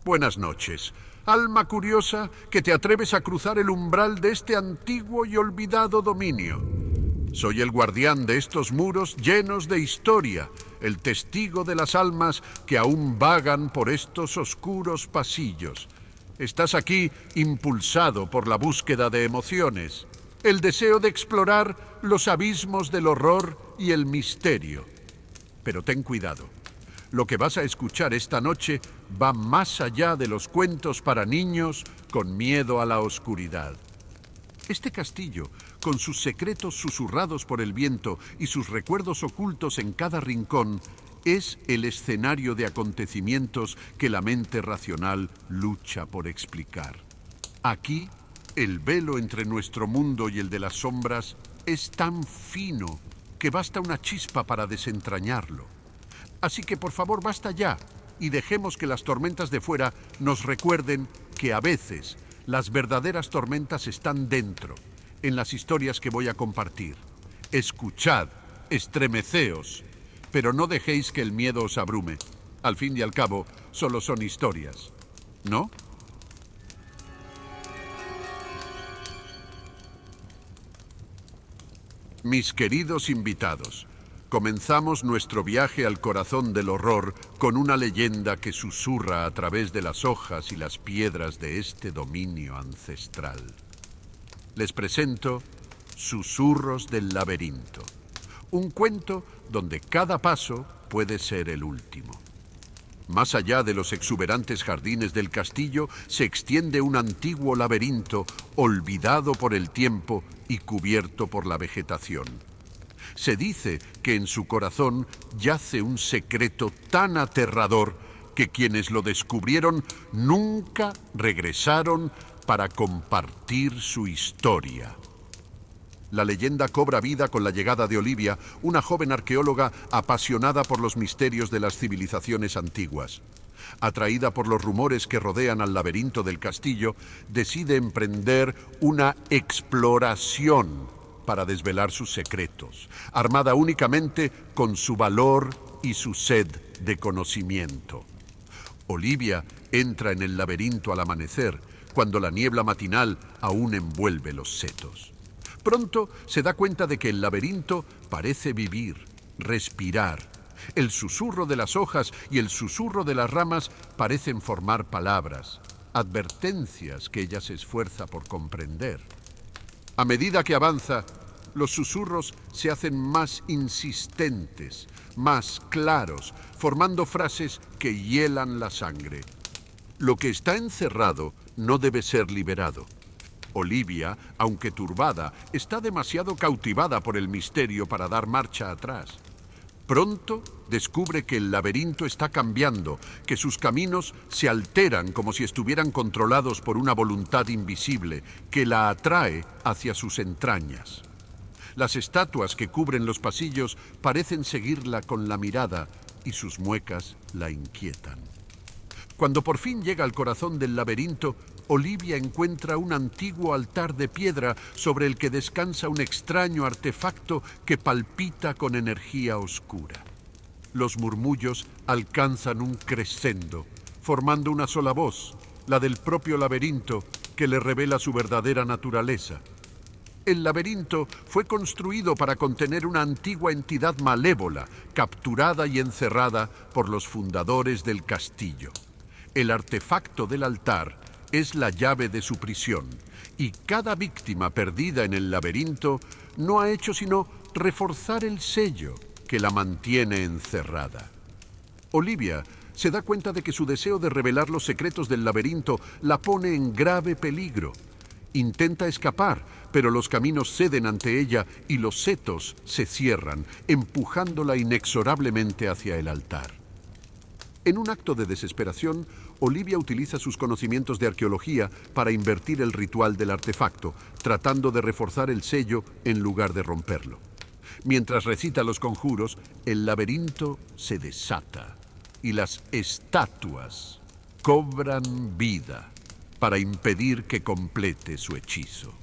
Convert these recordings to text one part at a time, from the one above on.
Buenas noches. Alma curiosa que te atreves a cruzar el umbral de este antiguo y olvidado dominio. Soy el guardián de estos muros llenos de historia, el testigo de las almas que aún vagan por estos oscuros pasillos. Estás aquí impulsado por la búsqueda de emociones, el deseo de explorar los abismos del horror y el misterio. Pero ten cuidado. Lo que vas a escuchar esta noche va más allá de los cuentos para niños con miedo a la oscuridad. Este castillo, con sus secretos susurrados por el viento y sus recuerdos ocultos en cada rincón, es el escenario de acontecimientos que la mente racional lucha por explicar. Aquí, el velo entre nuestro mundo y el de las sombras es tan fino que basta una chispa para desentrañarlo. Así que por favor basta ya y dejemos que las tormentas de fuera nos recuerden que a veces las verdaderas tormentas están dentro, en las historias que voy a compartir. Escuchad, estremeceos, pero no dejéis que el miedo os abrume. Al fin y al cabo, solo son historias, ¿no? Mis queridos invitados, comenzamos nuestro viaje al corazón del horror con una leyenda que susurra a través de las hojas y las piedras de este dominio ancestral. Les presento Susurros del Laberinto, un cuento donde cada paso puede ser el último. Más allá de los exuberantes jardines del castillo se extiende un antiguo laberinto olvidado por el tiempo y cubierto por la vegetación. Se dice que en su corazón yace un secreto tan aterrador que quienes lo descubrieron nunca regresaron para compartir su historia. La leyenda cobra vida con la llegada de Olivia, una joven arqueóloga apasionada por los misterios de las civilizaciones antiguas. Atraída por los rumores que rodean al laberinto del castillo, decide emprender una exploración para desvelar sus secretos, armada únicamente con su valor y su sed de conocimiento. Olivia entra en el laberinto al amanecer, cuando la niebla matinal aún envuelve los setos. Pronto se da cuenta de que el laberinto parece vivir, respirar. El susurro de las hojas y el susurro de las ramas parecen formar palabras, advertencias que ella se esfuerza por comprender. A medida que avanza, los susurros se hacen más insistentes, más claros, formando frases que hielan la sangre. Lo que está encerrado no debe ser liberado. Olivia, aunque turbada, está demasiado cautivada por el misterio para dar marcha atrás. Pronto descubre que el laberinto está cambiando, que sus caminos se alteran como si estuvieran controlados por una voluntad invisible que la atrae hacia sus entrañas. Las estatuas que cubren los pasillos parecen seguirla con la mirada y sus muecas la inquietan. Cuando por fin llega al corazón del laberinto, Olivia encuentra un antiguo altar de piedra sobre el que descansa un extraño artefacto que palpita con energía oscura. Los murmullos alcanzan un crescendo, formando una sola voz, la del propio laberinto, que le revela su verdadera naturaleza. El laberinto fue construido para contener una antigua entidad malévola, capturada y encerrada por los fundadores del castillo. El artefacto del altar es la llave de su prisión, y cada víctima perdida en el laberinto no ha hecho sino reforzar el sello que la mantiene encerrada. Olivia se da cuenta de que su deseo de revelar los secretos del laberinto la pone en grave peligro. Intenta escapar, pero los caminos ceden ante ella y los setos se cierran, empujándola inexorablemente hacia el altar. En un acto de desesperación, Olivia utiliza sus conocimientos de arqueología para invertir el ritual del artefacto, tratando de reforzar el sello en lugar de romperlo. Mientras recita los conjuros, el laberinto se desata y las estatuas cobran vida para impedir que complete su hechizo.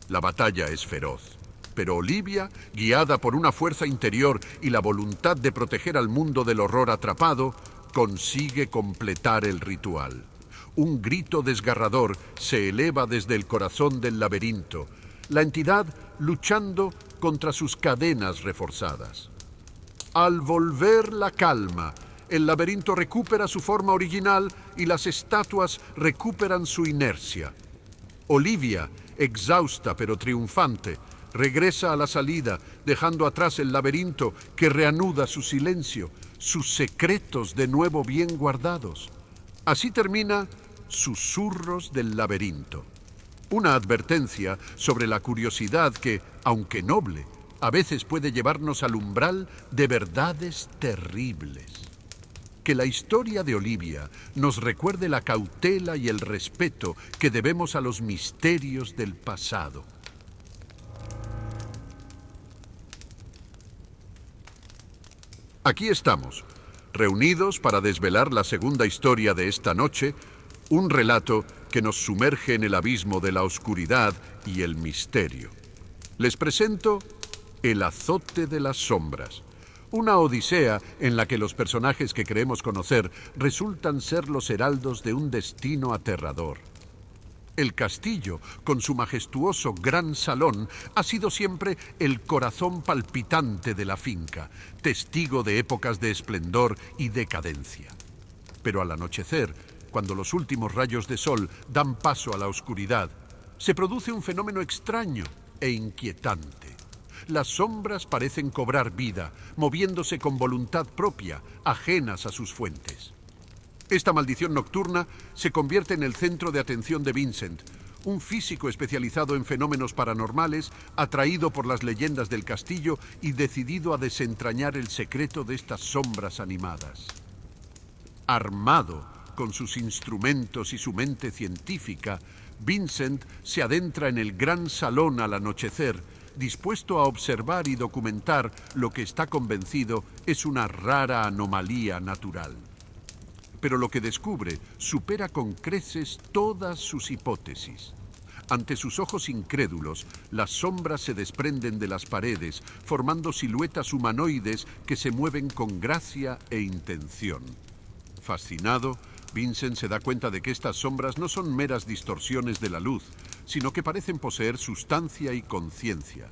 La batalla es feroz, pero Olivia, guiada por una fuerza interior y la voluntad de proteger al mundo del horror atrapado, consigue completar el ritual. Un grito desgarrador se eleva desde el corazón del laberinto, la entidad luchando contra sus cadenas reforzadas. Al volver la calma, el laberinto recupera su forma original y las estatuas recuperan su inercia. Olivia, exhausta pero triunfante, regresa a la salida, dejando atrás el laberinto que reanuda su silencio, sus secretos de nuevo bien guardados. Así termina Susurros del laberinto. Una advertencia sobre la curiosidad que, aunque noble, a veces puede llevarnos al umbral de verdades terribles. Que la historia de Olivia nos recuerde la cautela y el respeto que debemos a los misterios del pasado. Aquí estamos, reunidos para desvelar la segunda historia de esta noche, un relato que nos sumerge en el abismo de la oscuridad y el misterio. Les presento El azote de las sombras, una odisea en la que los personajes que creemos conocer resultan ser los heraldos de un destino aterrador. El castillo, con su majestuoso gran salón, ha sido siempre el corazón palpitante de la finca, testigo de épocas de esplendor y decadencia. Pero al anochecer, cuando los últimos rayos de sol dan paso a la oscuridad, se produce un fenómeno extraño e inquietante. Las sombras parecen cobrar vida, moviéndose con voluntad propia, ajenas a sus fuentes. Esta maldición nocturna se convierte en el centro de atención de Vincent, un físico especializado en fenómenos paranormales, atraído por las leyendas del castillo y decidido a desentrañar el secreto de estas sombras animadas. Armado con sus instrumentos y su mente científica, Vincent se adentra en el gran salón al anochecer, dispuesto a observar y documentar lo que está convencido es una rara anomalía natural. Pero lo que descubre supera con creces todas sus hipótesis. Ante sus ojos incrédulos, las sombras se desprenden de las paredes, formando siluetas humanoides que se mueven con gracia e intención. Fascinado, Vincent se da cuenta de que estas sombras no son meras distorsiones de la luz, sino que parecen poseer sustancia y conciencia.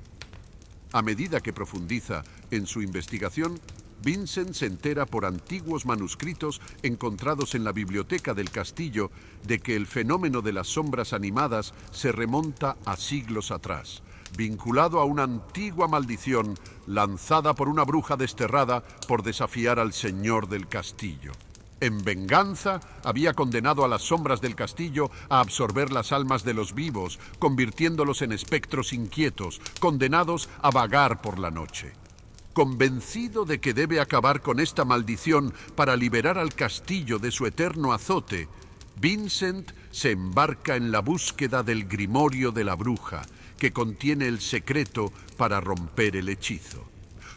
A medida que profundiza en su investigación, Vincent se entera por antiguos manuscritos encontrados en la biblioteca del castillo de que el fenómeno de las sombras animadas se remonta a siglos atrás, vinculado a una antigua maldición lanzada por una bruja desterrada por desafiar al señor del castillo. En venganza, había condenado a las sombras del castillo a absorber las almas de los vivos, convirtiéndolos en espectros inquietos, condenados a vagar por la noche. Convencido de que debe acabar con esta maldición para liberar al castillo de su eterno azote, Vincent se embarca en la búsqueda del grimorio de la bruja, que contiene el secreto para romper el hechizo.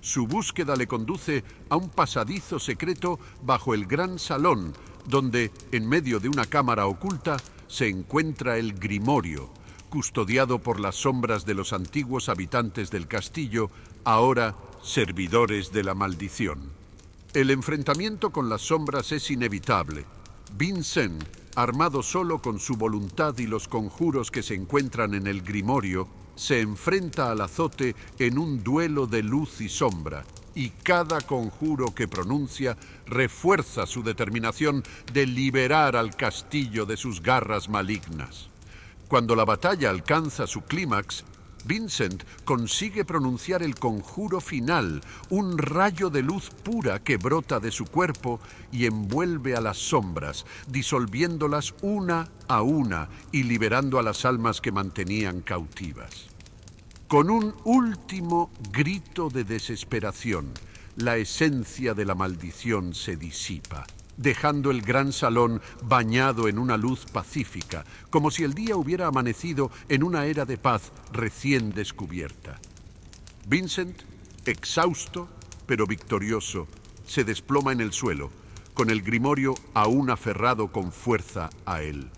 Su búsqueda le conduce a un pasadizo secreto bajo el gran salón, donde, en medio de una cámara oculta, se encuentra el grimorio, custodiado por las sombras de los antiguos habitantes del castillo, ahora servidores de la maldición. El enfrentamiento con las sombras es inevitable. Vincent, armado solo con su voluntad y los conjuros que se encuentran en el grimorio, se enfrenta al azote en un duelo de luz y sombra, y cada conjuro que pronuncia refuerza su determinación de liberar al castillo de sus garras malignas. Cuando la batalla alcanza su clímax, Vincent consigue pronunciar el conjuro final, un rayo de luz pura que brota de su cuerpo y envuelve a las sombras, disolviéndolas una a una y liberando a las almas que mantenían cautivas. Con un último grito de desesperación, la esencia de la maldición se disipa, dejando el gran salón bañado en una luz pacífica, como si el día hubiera amanecido en una era de paz recién descubierta. Vincent, exhausto pero victorioso, se desploma en el suelo, con el grimorio aún aferrado con fuerza a él.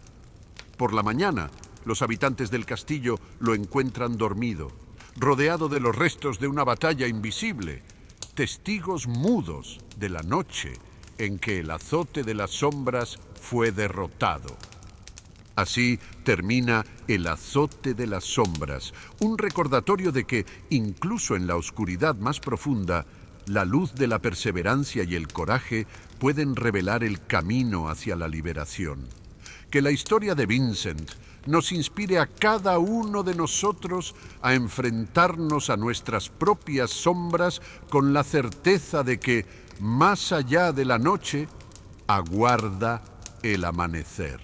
Por la mañana, los habitantes del castillo lo encuentran dormido, rodeado de los restos de una batalla invisible, testigos mudos de la noche en que el azote de las sombras fue derrotado. Así termina El azote de las sombras, un recordatorio de que, incluso en la oscuridad más profunda, la luz de la perseverancia y el coraje pueden revelar el camino hacia la liberación. Que la historia de Vincent nos inspire a cada uno de nosotros a enfrentarnos a nuestras propias sombras con la certeza de que, más allá de la noche, aguarda el amanecer.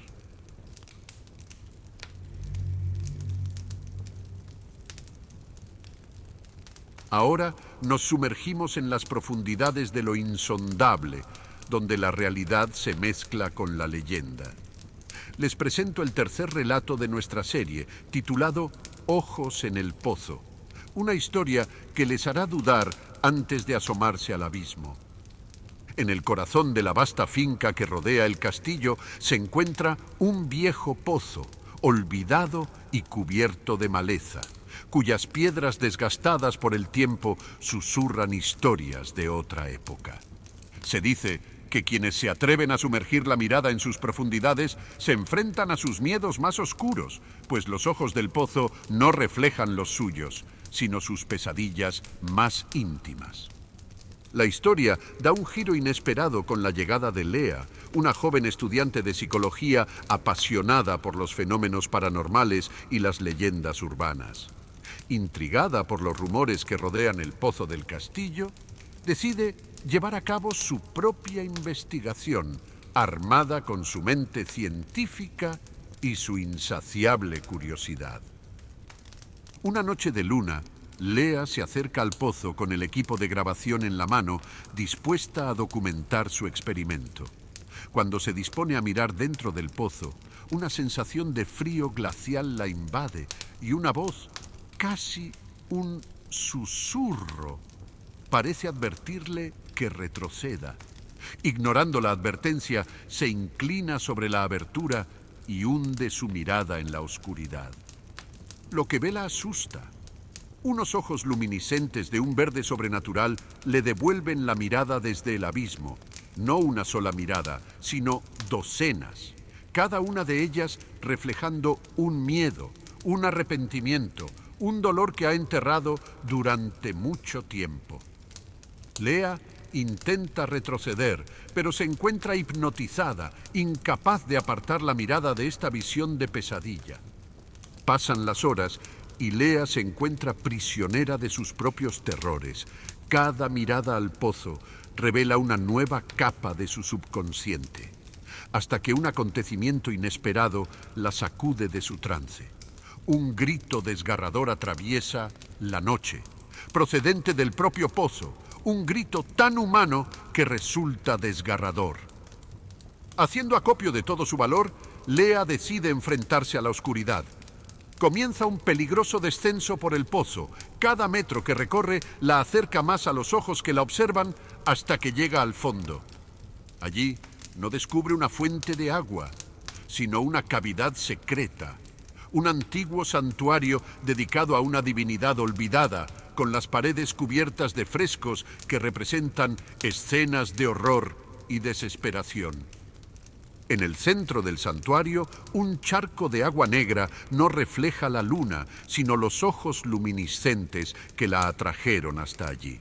Ahora nos sumergimos en las profundidades de lo insondable, donde la realidad se mezcla con la leyenda. Les presento el tercer relato de nuestra serie, titulado Ojos en el Pozo, una historia que les hará dudar antes de asomarse al abismo. En el corazón de la vasta finca que rodea el castillo se encuentra un viejo pozo, olvidado y cubierto de maleza, cuyas piedras desgastadas por el tiempo susurran historias de otra época. Se dice que quienes se atreven a sumergir la mirada en sus profundidades se enfrentan a sus miedos más oscuros, pues los ojos del pozo no reflejan los suyos, sino sus pesadillas más íntimas. La historia da un giro inesperado con la llegada de Lea, una joven estudiante de psicología apasionada por los fenómenos paranormales y las leyendas urbanas. Intrigada por los rumores que rodean el pozo del castillo, decide llevar a cabo su propia investigación, armada con su mente científica y su insaciable curiosidad. Una noche de luna, Lea se acerca al pozo con el equipo de grabación en la mano, dispuesta a documentar su experimento. Cuando se dispone a mirar dentro del pozo, una sensación de frío glacial la invade y una voz, casi un susurro, parece advertirle que retroceda. Ignorando la advertencia, se inclina sobre la abertura y hunde su mirada en la oscuridad. Lo que ve la asusta. Unos ojos luminiscentes de un verde sobrenatural le devuelven la mirada desde el abismo. No una sola mirada, sino docenas, cada una de ellas reflejando un miedo, un arrepentimiento, un dolor que ha enterrado durante mucho tiempo. Lea intenta retroceder, pero se encuentra hipnotizada, incapaz de apartar la mirada de esta visión de pesadilla. Pasan las horas y Lea se encuentra prisionera de sus propios terrores. Cada mirada al pozo revela una nueva capa de su subconsciente, hasta que un acontecimiento inesperado la sacude de su trance. Un grito desgarrador atraviesa la noche, procedente del propio pozo, un grito tan humano que resulta desgarrador. Haciendo acopio de todo su valor, Lea decide enfrentarse a la oscuridad. Comienza un peligroso descenso por el pozo. Cada metro que recorre la acerca más a los ojos que la observan hasta que llega al fondo. Allí no descubre una fuente de agua, sino una cavidad secreta, un antiguo santuario dedicado a una divinidad olvidada, con las paredes cubiertas de frescos que representan escenas de horror y desesperación. En el centro del santuario, un charco de agua negra no refleja la luna, sino los ojos luminiscentes que la atrajeron hasta allí.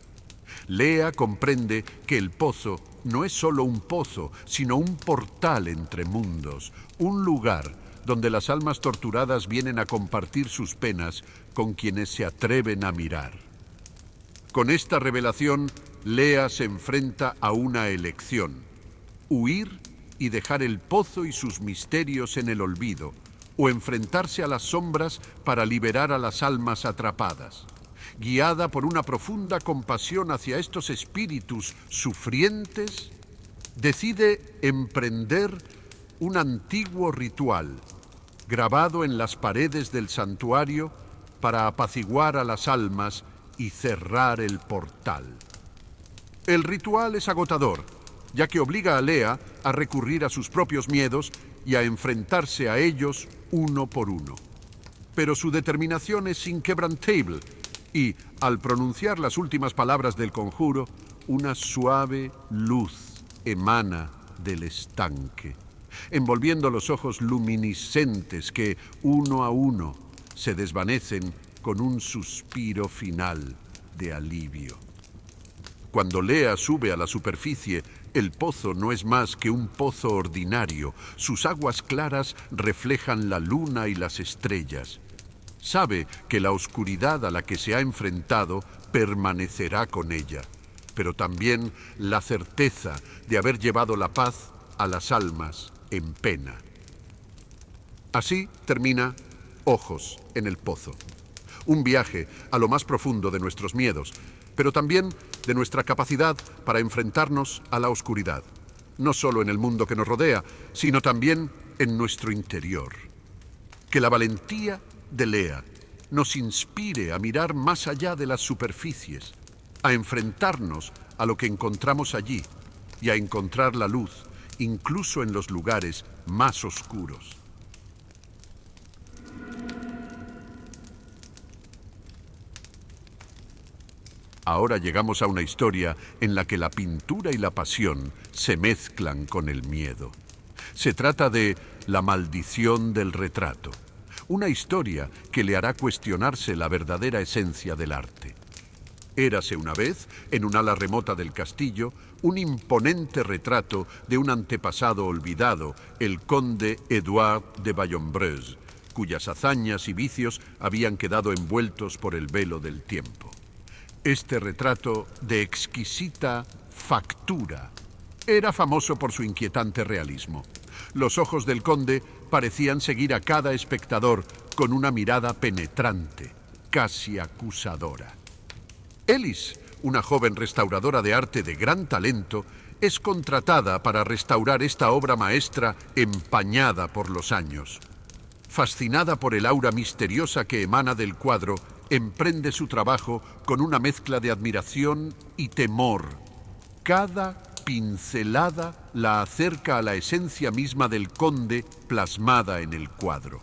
Lea comprende que el pozo no es solo un pozo, sino un portal entre mundos, un lugar donde las almas torturadas vienen a compartir sus penas con quienes se atreven a mirar. Con esta revelación, Lea se enfrenta a una elección: huir y dejar el pozo y sus misterios en el olvido, o enfrentarse a las sombras para liberar a las almas atrapadas. Guiada por una profunda compasión hacia estos espíritus sufrientes, decide emprender un antiguo ritual, grabado en las paredes del santuario, para apaciguar a las almas y cerrar el portal. El ritual es agotador, ya que obliga a Lea a recurrir a sus propios miedos y a enfrentarse a ellos uno por uno. Pero su determinación es inquebrantable y, al pronunciar las últimas palabras del conjuro, una suave luz emana del estanque, envolviendo los ojos luminiscentes que, uno a uno, se desvanecen con un suspiro final de alivio. Cuando Lea sube a la superficie, el pozo no es más que un pozo ordinario. Sus aguas claras reflejan la luna y las estrellas. Sabe que la oscuridad a la que se ha enfrentado permanecerá con ella, pero también la certeza de haber llevado la paz a las almas en pena. Así termina Ojos en el Pozo. Un viaje a lo más profundo de nuestros miedos, pero también de nuestra capacidad para enfrentarnos a la oscuridad, no solo en el mundo que nos rodea, sino también en nuestro interior. Que la valentía de Lea nos inspire a mirar más allá de las superficies, a enfrentarnos a lo que encontramos allí y a encontrar la luz, incluso en los lugares más oscuros. Ahora llegamos a una historia en la que la pintura y la pasión se mezclan con el miedo. Se trata de La maldición del retrato, una historia que le hará cuestionarse la verdadera esencia del arte. Érase una vez, en un ala remota del castillo, un imponente retrato de un antepasado olvidado, el conde Édouard de Vallombreuil, cuyas hazañas y vicios habían quedado envueltos por el velo del tiempo. Este retrato, de exquisita factura, era famoso por su inquietante realismo. Los ojos del conde parecían seguir a cada espectador con una mirada penetrante, casi acusadora. Elis, una joven restauradora de arte de gran talento, es contratada para restaurar esta obra maestra empañada por los años. Fascinada por el aura misteriosa que emana del cuadro, emprende su trabajo con una mezcla de admiración y temor. Cada pincelada la acerca a la esencia misma del conde plasmada en el cuadro.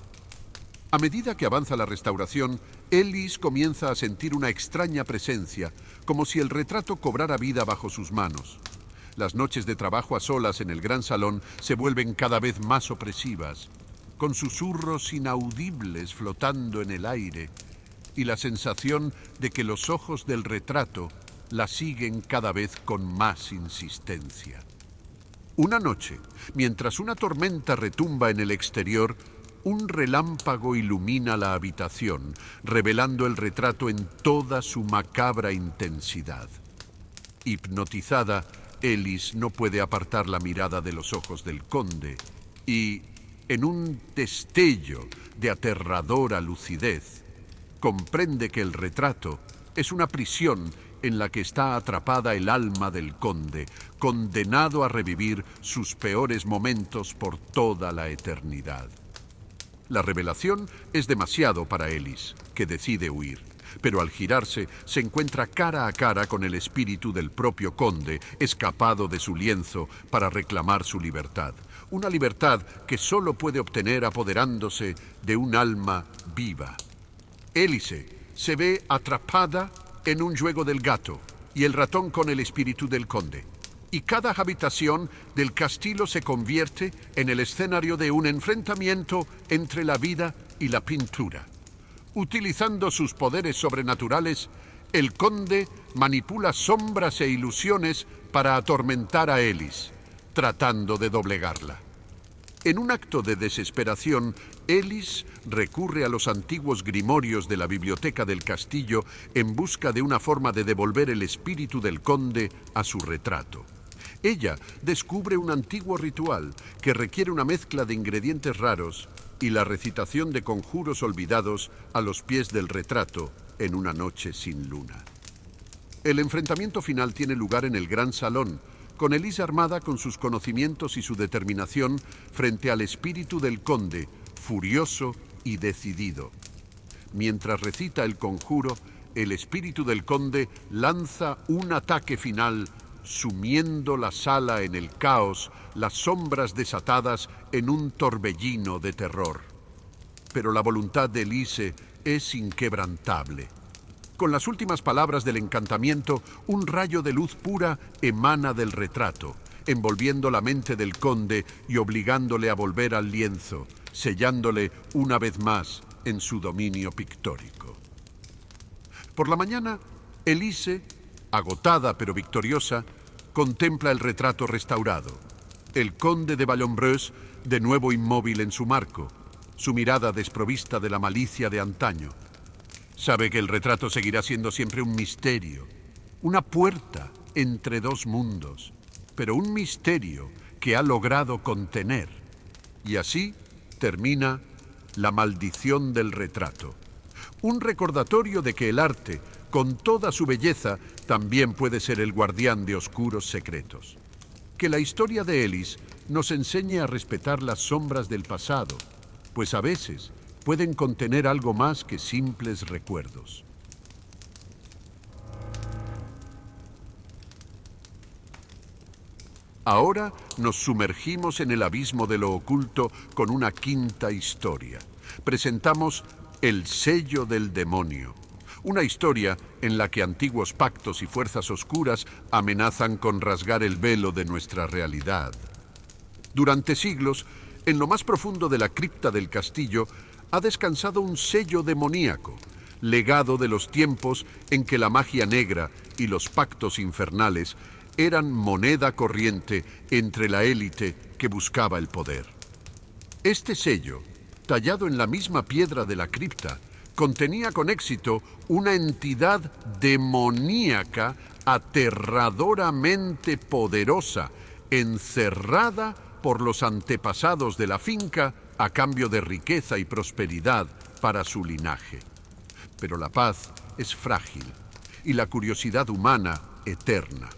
A medida que avanza la restauración, Elis comienza a sentir una extraña presencia, como si el retrato cobrara vida bajo sus manos. Las noches de trabajo a solas en el gran salón se vuelven cada vez más opresivas, con susurros inaudibles flotando en el aire, y la sensación de que los ojos del retrato la siguen cada vez con más insistencia. Una noche, mientras una tormenta retumba en el exterior, un relámpago ilumina la habitación, revelando el retrato en toda su macabra intensidad. Hipnotizada, Elis no puede apartar la mirada de los ojos del conde y, en un destello de aterradora lucidez, comprende que el retrato es una prisión en la que está atrapada el alma del conde, condenado a revivir sus peores momentos por toda la eternidad. La revelación es demasiado para Elis, que decide huir, pero al girarse se encuentra cara a cara con el espíritu del propio conde, escapado de su lienzo para reclamar su libertad. Una libertad que solo puede obtener apoderándose de un alma viva. Élise se ve atrapada en un juego del gato y el ratón con el espíritu del conde. Y cada habitación del castillo se convierte en el escenario de un enfrentamiento entre la vida y la pintura. Utilizando sus poderes sobrenaturales, el conde manipula sombras e ilusiones para atormentar a Elis, tratando de doblegarla. En un acto de desesperación, Elis recurre a los antiguos grimorios de la biblioteca del castillo en busca de una forma de devolver el espíritu del conde a su retrato. Ella descubre un antiguo ritual que requiere una mezcla de ingredientes raros y la recitación de conjuros olvidados a los pies del retrato en una noche sin luna. El enfrentamiento final tiene lugar en el gran salón, con Elis armada con sus conocimientos y su determinación frente al espíritu del conde, furioso y decidido. Mientras recita el conjuro, el espíritu del conde lanza un ataque final, sumiendo la sala en el caos, las sombras desatadas en un torbellino de terror. Pero la voluntad de Élise es inquebrantable. Con las últimas palabras del encantamiento, un rayo de luz pura emana del retrato, envolviendo la mente del conde y obligándole a volver al lienzo, sellándole una vez más en su dominio pictórico. Por la mañana, Elise, agotada pero victoriosa, contempla el retrato restaurado. El conde de Vallombreux, de nuevo inmóvil en su marco, su mirada desprovista de la malicia de antaño. Sabe que el retrato seguirá siendo siempre un misterio, una puerta entre dos mundos, pero un misterio que ha logrado contener. Y así termina La maldición del retrato. Un recordatorio de que el arte, con toda su belleza, también puede ser el guardián de oscuros secretos. Que la historia de Elis nos enseñe a respetar las sombras del pasado, pues a veces pueden contener algo más que simples recuerdos. Ahora nos sumergimos en el abismo de lo oculto con una quinta historia. Presentamos El sello del demonio, una historia en la que antiguos pactos y fuerzas oscuras amenazan con rasgar el velo de nuestra realidad. Durante siglos, en lo más profundo de la cripta del castillo, ha descansado un sello demoníaco, legado de los tiempos en que la magia negra y los pactos infernales eran moneda corriente entre la élite que buscaba el poder. Este sello, tallado en la misma piedra de la cripta, contenía con éxito una entidad demoníaca aterradoramente poderosa, encerrada por los antepasados de la finca a cambio de riqueza y prosperidad para su linaje. Pero la paz es frágil y la curiosidad humana eterna.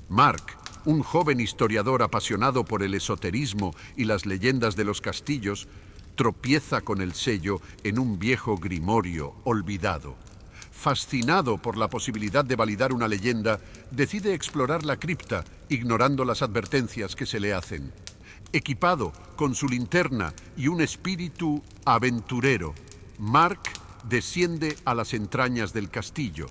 Mark, un joven historiador apasionado por el esoterismo y las leyendas de los castillos, tropieza con el sello en un viejo grimorio olvidado. Fascinado por la posibilidad de validar una leyenda, decide explorar la cripta, ignorando las advertencias que se le hacen. Equipado con su linterna y un espíritu aventurero, Mark desciende a las entrañas del castillo,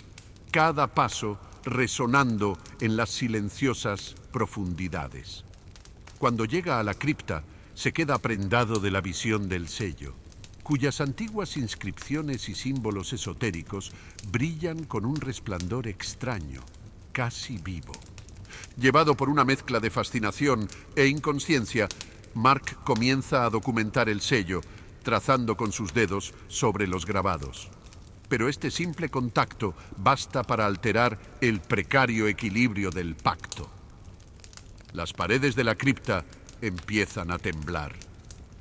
cada paso resonando en las silenciosas profundidades. Cuando llega a la cripta, se queda prendado de la visión del sello, cuyas antiguas inscripciones y símbolos esotéricos brillan con un resplandor extraño, casi vivo. Llevado por una mezcla de fascinación e inconsciencia, Mark comienza a documentar el sello, trazando con sus dedos sobre los grabados. Pero este simple contacto basta para alterar el precario equilibrio del pacto. Las paredes de la cripta empiezan a temblar.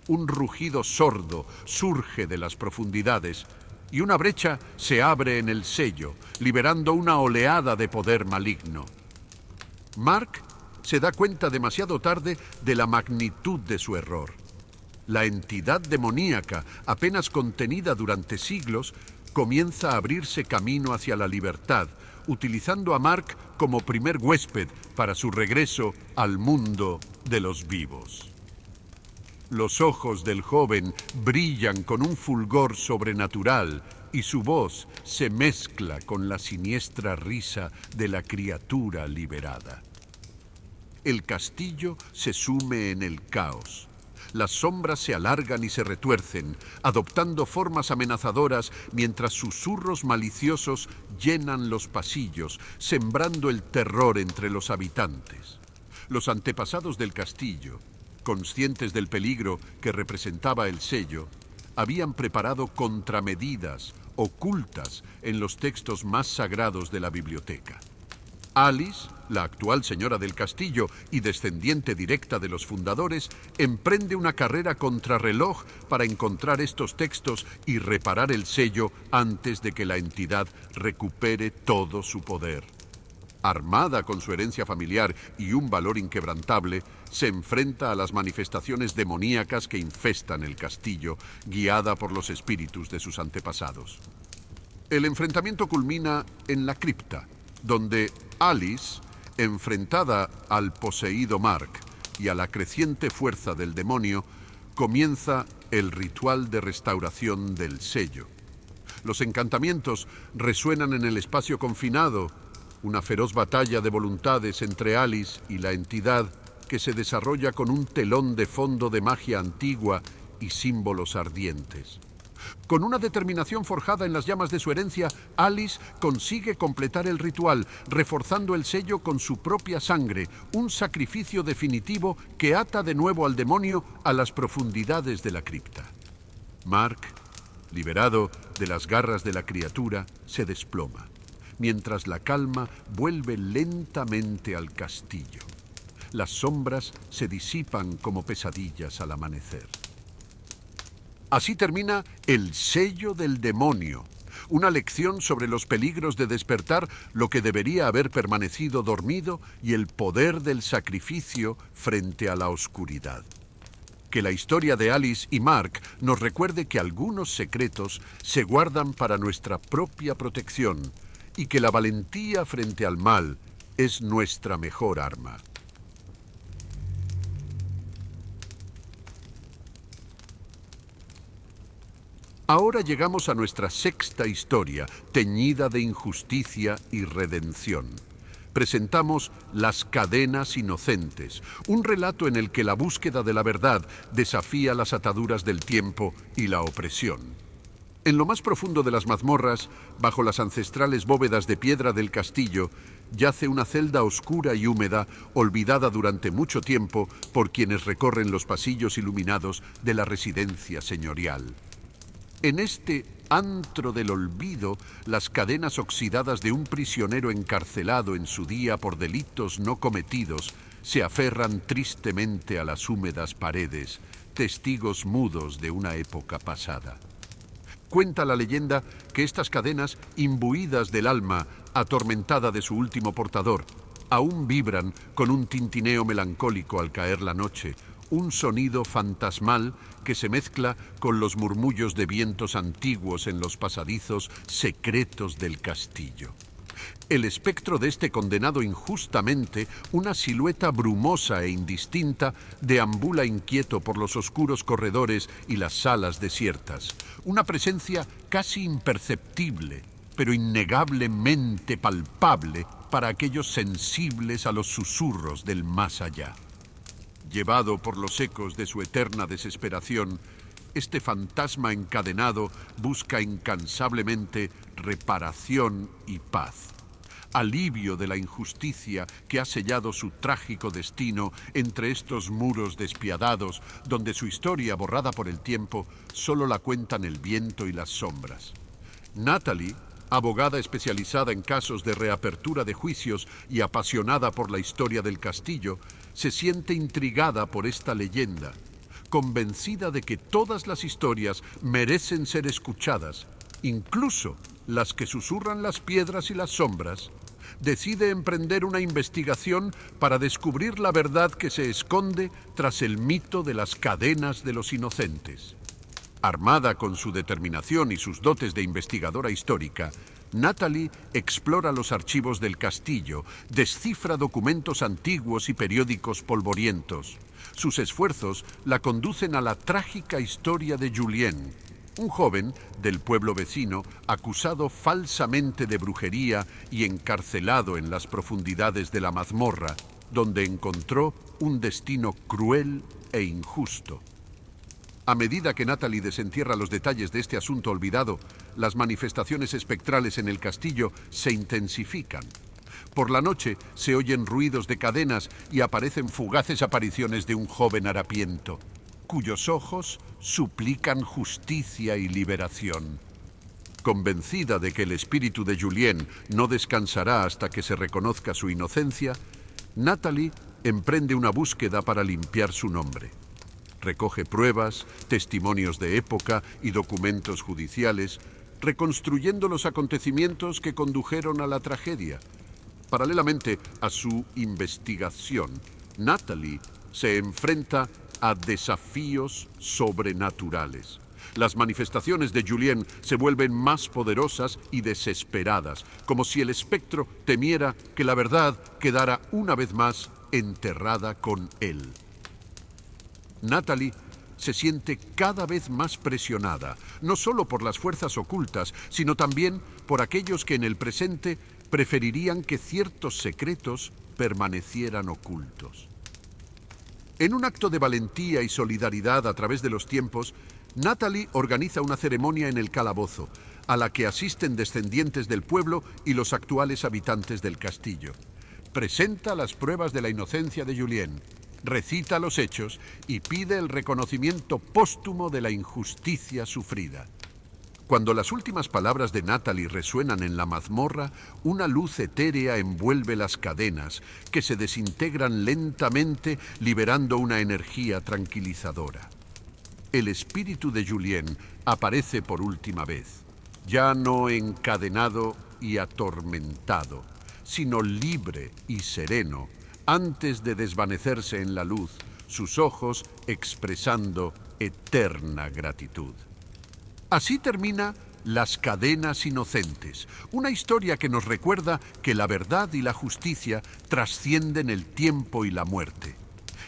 Un rugido sordo surge de las profundidades y una brecha se abre en el sello, liberando una oleada de poder maligno. Mark se da cuenta demasiado tarde de la magnitud de su error. La entidad demoníaca, apenas contenida durante siglos, comienza a abrirse camino hacia la libertad, utilizando a Mark como primer huésped para su regreso al mundo de los vivos. Los ojos del joven brillan con un fulgor sobrenatural y su voz se mezcla con la siniestra risa de la criatura liberada. El castillo se sume en el caos. Las sombras se alargan y se retuercen, adoptando formas amenazadoras mientras susurros maliciosos llenan los pasillos, sembrando el terror entre los habitantes. Los antepasados del castillo, conscientes del peligro que representaba el sello, habían preparado contramedidas ocultas en los textos más sagrados de la biblioteca. Alice, la actual señora del castillo y descendiente directa de los fundadores, emprende una carrera contrarreloj para encontrar estos textos y reparar el sello antes de que la entidad recupere todo su poder. Armada con su herencia familiar y un valor inquebrantable, se enfrenta a las manifestaciones demoníacas que infestan el castillo, guiada por los espíritus de sus antepasados. El enfrentamiento culmina en la cripta, donde Alice, enfrentada al poseído Mark y a la creciente fuerza del demonio, comienza el ritual de restauración del sello. Los encantamientos resuenan en el espacio confinado. Una feroz batalla de voluntades entre Alice y la entidad que se desarrolla con un telón de fondo de magia antigua y símbolos ardientes. Con una determinación forjada en las llamas de su herencia, Alice consigue completar el ritual, reforzando el sello con su propia sangre, un sacrificio definitivo que ata de nuevo al demonio a las profundidades de la cripta. Mark, liberado de las garras de la criatura, se desploma, mientras la calma vuelve lentamente al castillo. Las sombras se disipan como pesadillas al amanecer. Así termina El sello del demonio, una lección sobre los peligros de despertar lo que debería haber permanecido dormido y el poder del sacrificio frente a la oscuridad. Que la historia de Alice y Mark nos recuerde que algunos secretos se guardan para nuestra propia protección y que la valentía frente al mal es nuestra mejor arma. Ahora llegamos a nuestra sexta historia, teñida de injusticia y redención. Presentamos Las cadenas inocentes, un relato en el que la búsqueda de la verdad desafía las ataduras del tiempo y la opresión. En lo más profundo de las mazmorras, bajo las ancestrales bóvedas de piedra del castillo, yace una celda oscura y húmeda, olvidada durante mucho tiempo por quienes recorren los pasillos iluminados de la residencia señorial. En este antro del olvido, las cadenas oxidadas de un prisionero encarcelado en su día por delitos no cometidos se aferran tristemente a las húmedas paredes, testigos mudos de una época pasada. Cuenta la leyenda que estas cadenas, imbuidas del alma atormentada de su último portador, aún vibran con un tintineo melancólico al caer la noche, un sonido fantasmal que se mezcla con los murmullos de vientos antiguos en los pasadizos secretos del castillo. El espectro de este condenado injustamente, una silueta brumosa e indistinta, deambula inquieto por los oscuros corredores y las salas desiertas. Una presencia casi imperceptible, pero innegablemente palpable para aquellos sensibles a los susurros del más allá. Llevado por los ecos de su eterna desesperación, este fantasma encadenado busca incansablemente reparación y paz, alivio de la injusticia que ha sellado su trágico destino entre estos muros despiadados, donde su historia, borrada por el tiempo, solo la cuentan el viento y las sombras. Natalie, abogada especializada en casos de reapertura de juicios y apasionada por la historia del castillo, se siente intrigada por esta leyenda, convencida de que todas las historias merecen ser escuchadas, incluso las que susurran las piedras y las sombras. Decide emprender una investigación para descubrir la verdad que se esconde tras el mito de las cadenas de los inocentes. Armada con su determinación y sus dotes de investigadora histórica, Natalie explora los archivos del castillo, descifra documentos antiguos y periódicos polvorientos. Sus esfuerzos la conducen a la trágica historia de Julien, un joven del pueblo vecino acusado falsamente de brujería y encarcelado en las profundidades de la mazmorra, donde encontró un destino cruel e injusto. A medida que Natalie desentierra los detalles de este asunto olvidado, las manifestaciones espectrales en el castillo se intensifican. Por la noche se oyen ruidos de cadenas y aparecen fugaces apariciones de un joven harapiento, cuyos ojos suplican justicia y liberación. Convencida de que el espíritu de Julien no descansará hasta que se reconozca su inocencia, Natalie emprende una búsqueda para limpiar su nombre. Recoge pruebas, testimonios de época y documentos judiciales, reconstruyendo los acontecimientos que condujeron a la tragedia. Paralelamente a su investigación, Natalie se enfrenta a desafíos sobrenaturales. Las manifestaciones de Julien se vuelven más poderosas y desesperadas, como si el espectro temiera que la verdad quedara una vez más enterrada con él. Natalie se siente cada vez más presionada, no solo por las fuerzas ocultas, sino también por aquellos que en el presente preferirían que ciertos secretos permanecieran ocultos. En un acto de valentía y solidaridad a través de los tiempos, Natalie organiza una ceremonia en el calabozo, a la que asisten descendientes del pueblo y los actuales habitantes del castillo. Presenta las pruebas de la inocencia de Julien, recita los hechos y pide el reconocimiento póstumo de la injusticia sufrida. Cuando las últimas palabras de Natalie resuenan en la mazmorra, una luz etérea envuelve las cadenas, que se desintegran lentamente, liberando una energía tranquilizadora. El espíritu de Julien aparece por última vez, ya no encadenado y atormentado, sino libre y sereno, antes de desvanecerse en la luz, sus ojos expresando eterna gratitud. Así termina Las cadenas inocentes, una historia que nos recuerda que la verdad y la justicia trascienden el tiempo y la muerte.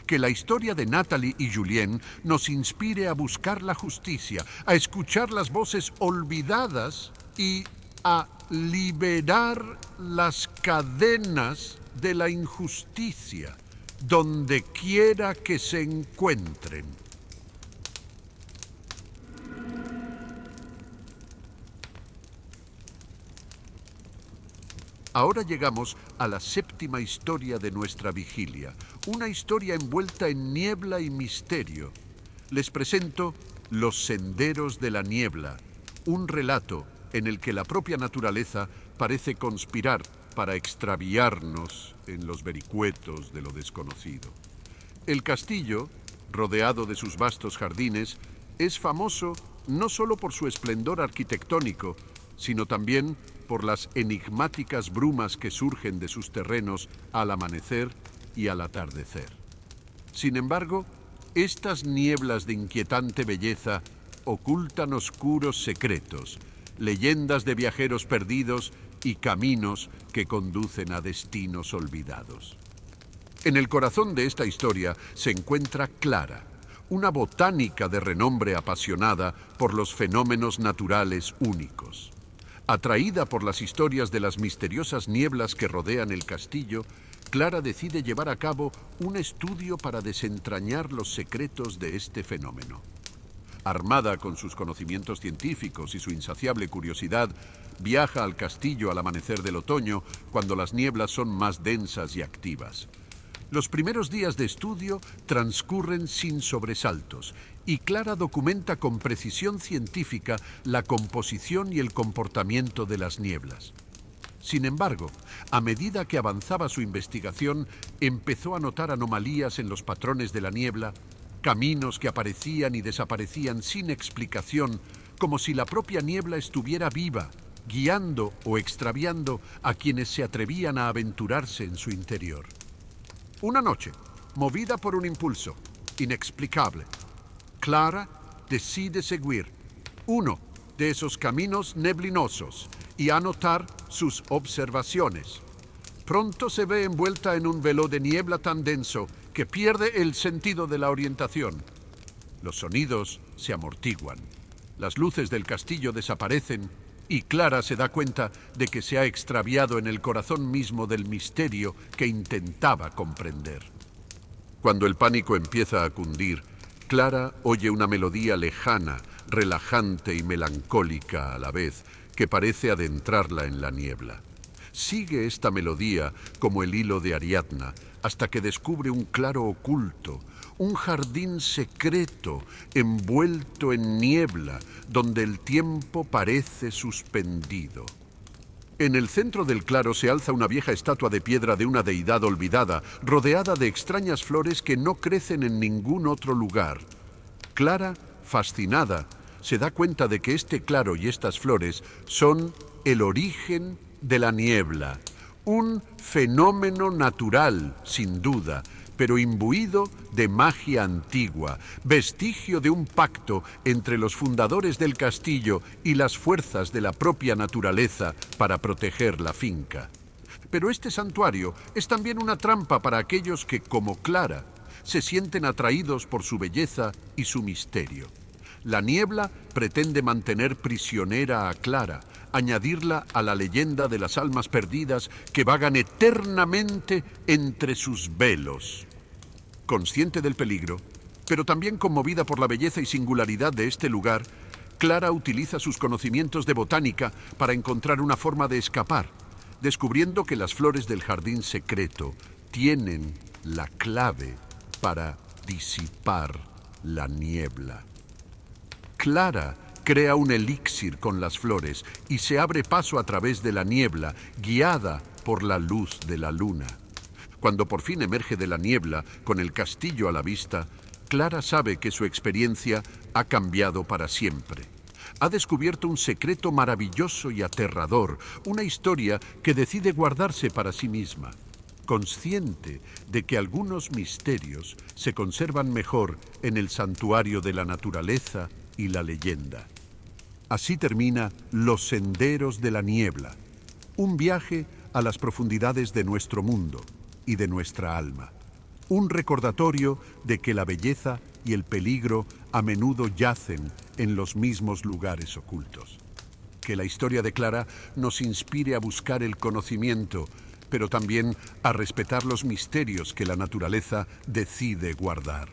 Que la historia de Natalie y Julien nos inspire a buscar la justicia, a escuchar las voces olvidadas y a liberar las cadenas de la injusticia, donde quiera que se encuentren. Ahora llegamos a la séptima historia de nuestra vigilia, una historia envuelta en niebla y misterio. Les presento Los senderos de la niebla, un relato en el que la propia naturaleza parece conspirar para extraviarnos en los vericuetos de lo desconocido. El castillo, rodeado de sus vastos jardines, es famoso no solo por su esplendor arquitectónico, sino también por las enigmáticas brumas que surgen de sus terrenos al amanecer y al atardecer. Sin embargo, estas nieblas de inquietante belleza ocultan oscuros secretos, leyendas de viajeros perdidos y caminos que conducen a destinos olvidados. En el corazón de esta historia se encuentra Clara, una botánica de renombre apasionada por los fenómenos naturales únicos. Atraída por las historias de las misteriosas nieblas que rodean el castillo, Clara decide llevar a cabo un estudio para desentrañar los secretos de este fenómeno. Armada con sus conocimientos científicos y su insaciable curiosidad, viaja al castillo al amanecer del otoño, cuando las nieblas son más densas y activas. Los primeros días de estudio transcurren sin sobresaltos y Clara documenta con precisión científica la composición y el comportamiento de las nieblas. Sin embargo, a medida que avanzaba su investigación, empezó a notar anomalías en los patrones de la niebla, caminos que aparecían y desaparecían sin explicación, como si la propia niebla estuviera viva, guiando o extraviando a quienes se atrevían a aventurarse en su interior. Una noche, movida por un impulso inexplicable, Clara decide seguir uno de esos caminos neblinosos y anotar sus observaciones. Pronto se ve envuelta en un velo de niebla tan denso que pierde el sentido de la orientación. Los sonidos se amortiguan, las luces del castillo desaparecen y Clara se da cuenta de que se ha extraviado en el corazón mismo del misterio que intentaba comprender. Cuando el pánico empieza a cundir, Clara oye una melodía lejana, relajante y melancólica a la vez, que parece adentrarla en la niebla. Sigue esta melodía como el hilo de Ariadna, hasta que descubre un claro oculto, un jardín secreto envuelto en niebla, donde el tiempo parece suspendido. En el centro del claro se alza una vieja estatua de piedra de una deidad olvidada, rodeada de extrañas flores que no crecen en ningún otro lugar. Clara, fascinada, se da cuenta de que este claro y estas flores son el origen de la niebla, un fenómeno natural, sin duda, pero imbuido de magia antigua, vestigio de un pacto entre los fundadores del castillo y las fuerzas de la propia naturaleza para proteger la finca. Pero este santuario es también una trampa para aquellos que, como Clara, se sienten atraídos por su belleza y su misterio. La niebla pretende mantener prisionera a Clara, añadirla a la leyenda de las almas perdidas que vagan eternamente entre sus velos. Consciente del peligro, pero también conmovida por la belleza y singularidad de este lugar, Clara utiliza sus conocimientos de botánica para encontrar una forma de escapar, descubriendo que las flores del jardín secreto tienen la clave para disipar la niebla. Clara crea un elixir con las flores y se abre paso a través de la niebla, guiada por la luz de la luna. Cuando por fin emerge de la niebla, con el castillo a la vista, Clara sabe que su experiencia ha cambiado para siempre. Ha descubierto un secreto maravilloso y aterrador, una historia que decide guardarse para sí misma, consciente de que algunos misterios se conservan mejor en el santuario de la naturaleza y la leyenda. Así termina Los Senderos de la Niebla, un viaje a las profundidades de nuestro mundo y de nuestra alma. Un recordatorio de que la belleza y el peligro a menudo yacen en los mismos lugares ocultos. Que la historia de Clara nos inspire a buscar el conocimiento, pero también a respetar los misterios que la naturaleza decide guardar.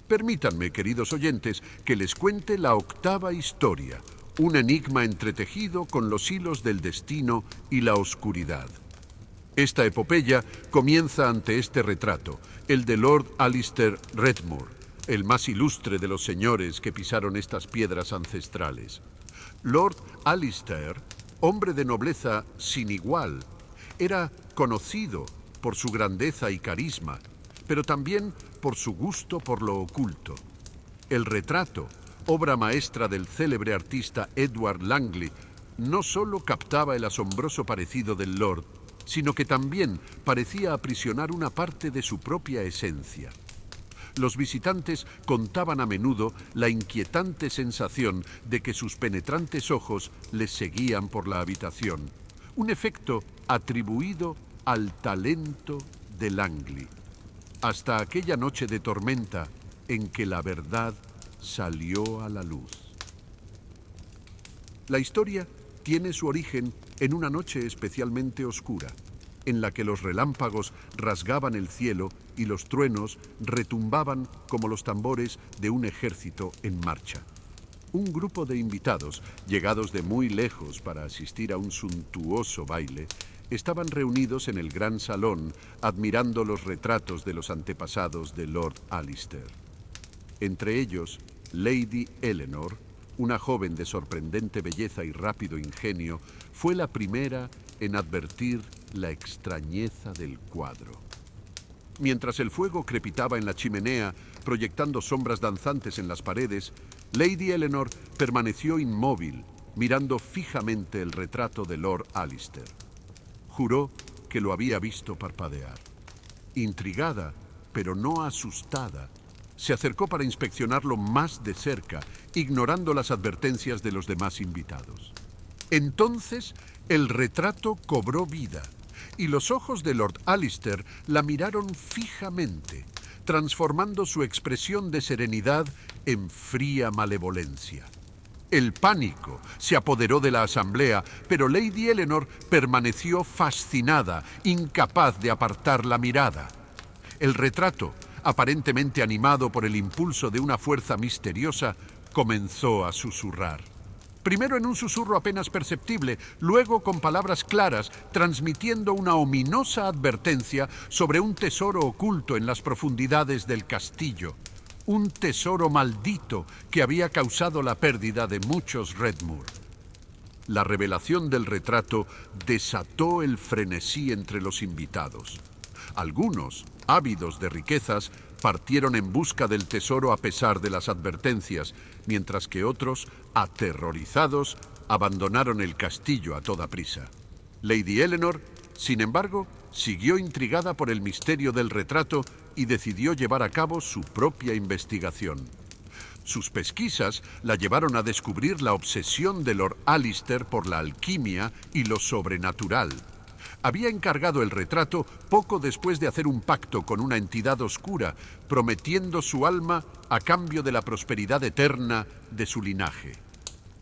Permítanme, queridos oyentes, que les cuente la octava historia, un enigma entretejido con los hilos del destino y la oscuridad. Esta epopeya comienza ante este retrato, el de Lord Alistair Redmore, el más ilustre de los señores que pisaron estas piedras ancestrales. Lord Alistair, hombre de nobleza sin igual, era conocido por su grandeza y carisma, pero también por su gusto por lo oculto. El retrato, obra maestra del célebre artista Edward Langley, no solo captaba el asombroso parecido del Lord, sino que también parecía aprisionar una parte de su propia esencia. Los visitantes contaban a menudo la inquietante sensación de que sus penetrantes ojos les seguían por la habitación, un efecto atribuido al talento de Langley, hasta aquella noche de tormenta en que la verdad salió a la luz. La historia tiene su origen en una noche especialmente oscura, en la que los relámpagos rasgaban el cielo y los truenos retumbaban como los tambores de un ejército en marcha. Un grupo de invitados, llegados de muy lejos para asistir a un suntuoso baile, estaban reunidos en el gran salón admirando los retratos de los antepasados de Lord Alistair. Entre ellos, Lady Eleanor, una joven de sorprendente belleza y rápido ingenio, fue la primera en advertir la extrañeza del cuadro. Mientras el fuego crepitaba en la chimenea, proyectando sombras danzantes en las paredes, Lady Eleanor permaneció inmóvil, mirando fijamente el retrato de Lord Alistair. Juró que lo había visto parpadear. Intrigada, pero no asustada, se acercó para inspeccionarlo más de cerca, ignorando las advertencias de los demás invitados. Entonces, el retrato cobró vida, y los ojos de Lord Alistair la miraron fijamente, transformando su expresión de serenidad en fría malevolencia. El pánico se apoderó de la asamblea, pero Lady Eleanor permaneció fascinada, incapaz de apartar la mirada. El retrato, aparentemente animado por el impulso de una fuerza misteriosa, comenzó a susurrar. Primero en un susurro apenas perceptible, luego con palabras claras, transmitiendo una ominosa advertencia sobre un tesoro oculto en las profundidades del castillo. Un tesoro maldito que había causado la pérdida de muchos Redmore. La revelación del retrato desató el frenesí entre los invitados. Algunos, ávidos de riquezas, partieron en busca del tesoro a pesar de las advertencias, mientras que otros, aterrorizados, abandonaron el castillo a toda prisa. Lady Eleanor, sin embargo, siguió intrigada por el misterio del retrato y decidió llevar a cabo su propia investigación. Sus pesquisas la llevaron a descubrir la obsesión de Lord Alistair por la alquimia y lo sobrenatural. Había encargado el retrato poco después de hacer un pacto con una entidad oscura, prometiendo su alma a cambio de la prosperidad eterna de su linaje.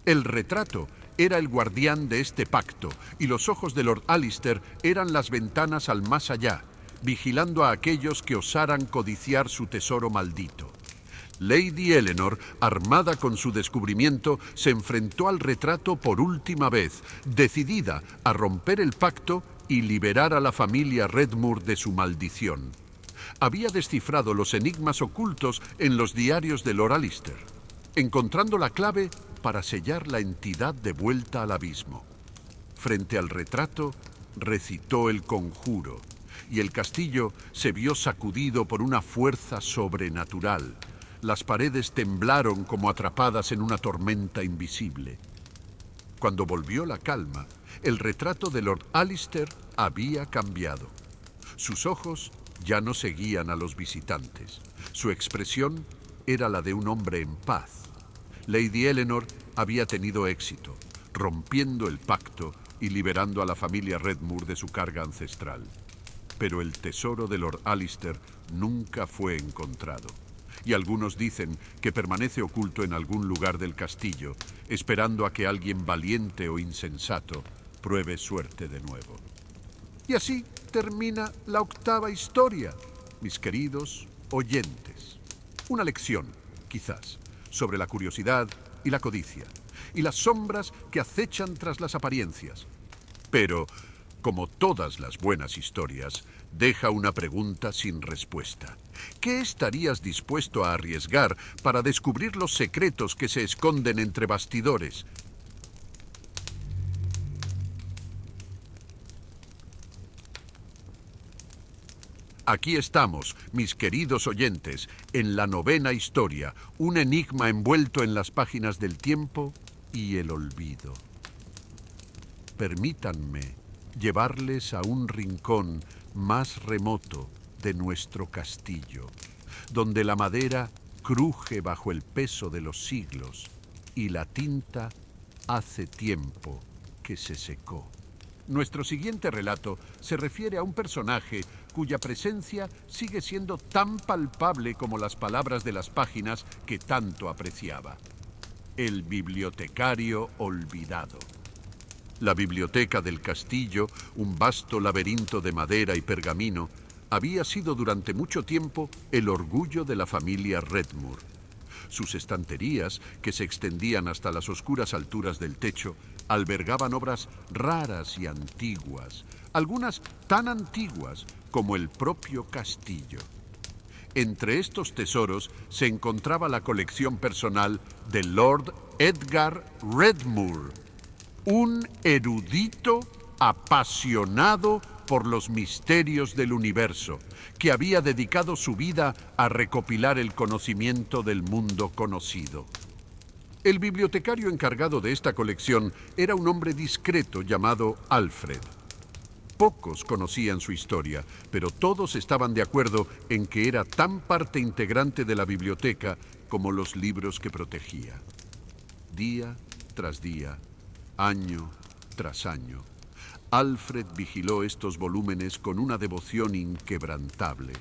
El retrato era el guardián de este pacto, y los ojos de Lord Alistair eran las ventanas al más allá, vigilando a aquellos que osaran codiciar su tesoro maldito. Lady Eleanor, armada con su descubrimiento, se enfrentó al retrato por última vez, decidida a romper el pacto y liberar a la familia Redmoor de su maldición. Había descifrado los enigmas ocultos en los diarios de Lord Alistair, encontrando la clave para sellar la entidad de vuelta al abismo. Frente al retrato, recitó el conjuro, y el castillo se vio sacudido por una fuerza sobrenatural. Las paredes temblaron como atrapadas en una tormenta invisible. Cuando volvió la calma, el retrato de Lord Alistair había cambiado. Sus ojos ya no seguían a los visitantes. Su expresión era la de un hombre en paz. Lady Eleanor había tenido éxito, rompiendo el pacto y liberando a la familia Redmoor de su carga ancestral. Pero el tesoro de Lord Alistair nunca fue encontrado, y algunos dicen que permanece oculto en algún lugar del castillo, esperando a que alguien valiente o insensato pruebe suerte de nuevo. Y así termina la 8ª historia, mis queridos oyentes. Una lección, quizás, sobre la curiosidad y la codicia, y las sombras que acechan tras las apariencias. Pero, como todas las buenas historias, deja una pregunta sin respuesta. ¿Qué estarías dispuesto a arriesgar para descubrir los secretos que se esconden entre bastidores? Aquí estamos, mis queridos oyentes, en la 9ª historia, un enigma envuelto en las páginas del tiempo y el olvido. Permítanme llevarles a un rincón más remoto de nuestro castillo, donde la madera cruje bajo el peso de los siglos y la tinta hace tiempo que se secó. Nuestro siguiente relato se refiere a un personaje cuya presencia sigue siendo tan palpable como las palabras de las páginas que tanto apreciaba. El bibliotecario olvidado. La biblioteca del castillo, un vasto laberinto de madera y pergamino, había sido durante mucho tiempo el orgullo de la familia Redmoor. Sus estanterías, que se extendían hasta las oscuras alturas del techo, albergaban obras raras y antiguas, algunas tan antiguas como el propio castillo. Entre estos tesoros se encontraba la colección personal de Lord Edgar Redmoor, un erudito apasionado por los misterios del universo, que había dedicado su vida a recopilar el conocimiento del mundo conocido. El bibliotecario encargado de esta colección era un hombre discreto llamado Alfred. Pocos conocían su historia, pero todos estaban de acuerdo en que era tan parte integrante de la biblioteca como los libros que protegía. Día tras día, año tras año, Alfred vigiló estos volúmenes con una devoción inquebrantable,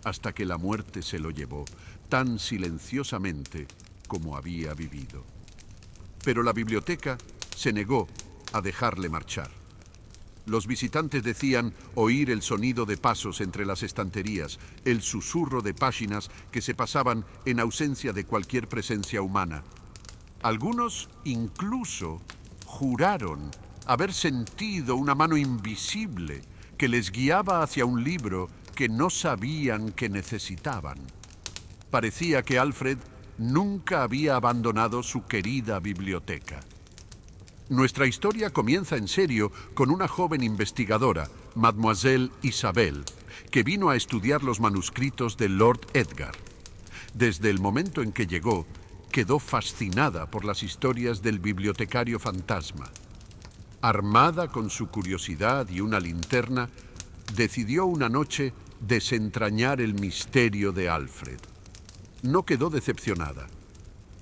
hasta que la muerte se lo llevó, tan silenciosamente como había vivido. Pero la biblioteca se negó a dejarle marchar. Los visitantes decían oír el sonido de pasos entre las estanterías, el susurro de páginas que se pasaban en ausencia de cualquier presencia humana. Algunos incluso juraron haber sentido una mano invisible que les guiaba hacia un libro que no sabían que necesitaban. Parecía que Alfred nunca había abandonado su querida biblioteca. Nuestra historia comienza en serio con una joven investigadora, Mademoiselle Isabelle, que vino a estudiar los manuscritos de Lord Edgar. Desde el momento en que llegó, quedó fascinada por las historias del bibliotecario fantasma. Armada con su curiosidad y una linterna, decidió una noche desentrañar el misterio de Alfred. No quedó decepcionada.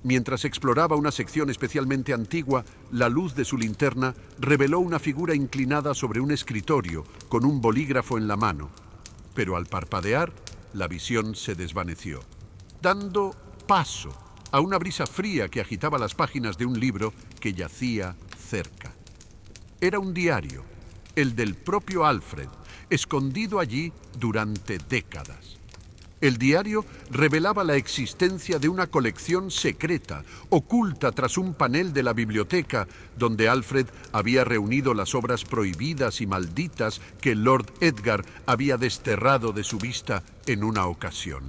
Mientras exploraba una sección especialmente antigua, la luz de su linterna reveló una figura inclinada sobre un escritorio, con un bolígrafo en la mano. Pero al parpadear, la visión se desvaneció, dando paso a una brisa fría que agitaba las páginas de un libro que yacía cerca. Era un diario, el del propio Alfred, escondido allí durante décadas. El diario revelaba la existencia de una colección secreta, oculta tras un panel de la biblioteca, donde Alfred había reunido las obras prohibidas y malditas que Lord Edgar había desterrado de su vista en una ocasión.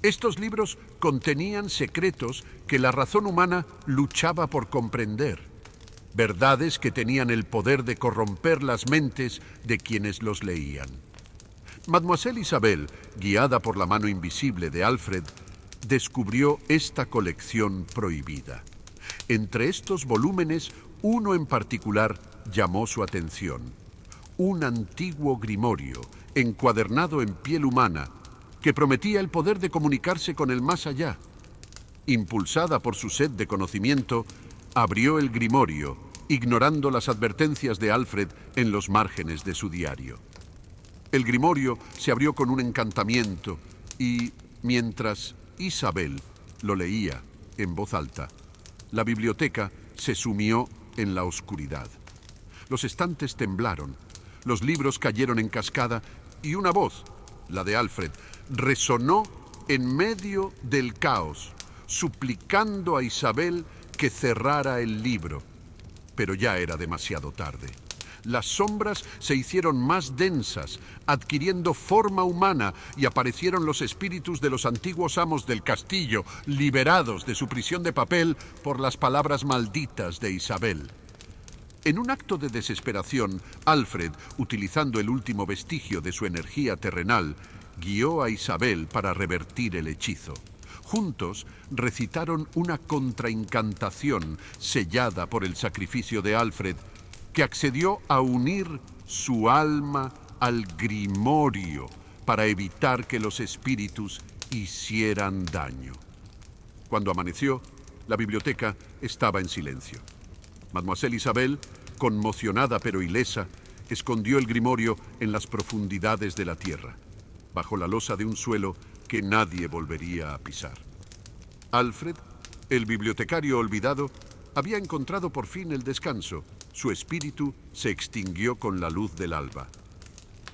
Estos libros contenían secretos que la razón humana luchaba por comprender, verdades que tenían el poder de corromper las mentes de quienes los leían. Mademoiselle Isabel, guiada por la mano invisible de Alfred, descubrió esta colección prohibida. Entre estos volúmenes, uno en particular llamó su atención. Un antiguo grimorio, encuadernado en piel humana, que prometía el poder de comunicarse con el más allá. Impulsada por su sed de conocimiento, abrió el grimorio, ignorando las advertencias de Alfred en los márgenes de su diario. El grimorio se abrió con un encantamiento y, mientras Isabel lo leía en voz alta, la biblioteca se sumió en la oscuridad. Los estantes temblaron, los libros cayeron en cascada y una voz, la de Alfred, resonó en medio del caos, suplicando a Isabel que cerrara el libro. Pero ya era demasiado tarde. Las sombras se hicieron más densas, adquiriendo forma humana, y aparecieron los espíritus de los antiguos amos del castillo, liberados de su prisión de papel por las palabras malditas de Isabel. En un acto de desesperación, Alfred, utilizando el último vestigio de su energía terrenal, guió a Isabel para revertir el hechizo. Juntos recitaron una contraincantación sellada por el sacrificio de Alfred, que accedió a unir su alma al grimorio para evitar que los espíritus hicieran daño. Cuando amaneció, la biblioteca estaba en silencio. Mademoiselle Isabel, conmocionada pero ilesa, escondió el grimorio en las profundidades de la tierra, bajo la losa de un suelo que nadie volvería a pisar. Alfred, el bibliotecario olvidado, había encontrado por fin el descanso. Su espíritu se extinguió con la luz del alba.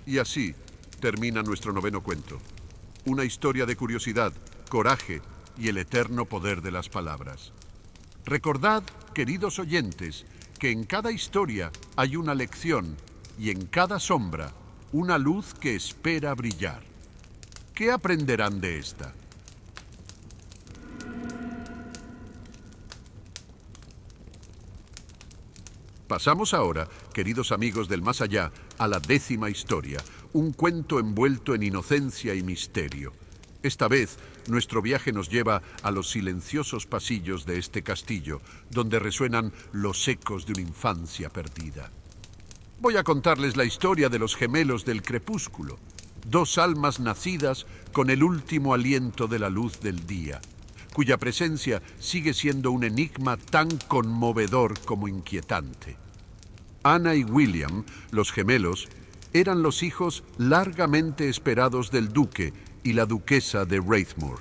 Y así termina nuestro noveno cuento. Una historia de curiosidad, coraje y el eterno poder de las palabras. Recordad, queridos oyentes, que en cada historia hay una lección y en cada sombra una luz que espera brillar. ¿Qué aprenderán de esta? Pasamos ahora, queridos amigos del más allá, a la 10ª historia, un cuento envuelto en inocencia y misterio. Esta vez, nuestro viaje nos lleva a los silenciosos pasillos de este castillo, donde resuenan los ecos de una infancia perdida. Voy a contarles la historia de los gemelos del crepúsculo, dos almas nacidas con el último aliento de la luz del día, cuya presencia sigue siendo un enigma tan conmovedor como inquietante. Anna y William, los gemelos, eran los hijos largamente esperados del duque y la duquesa de Wraithmoor,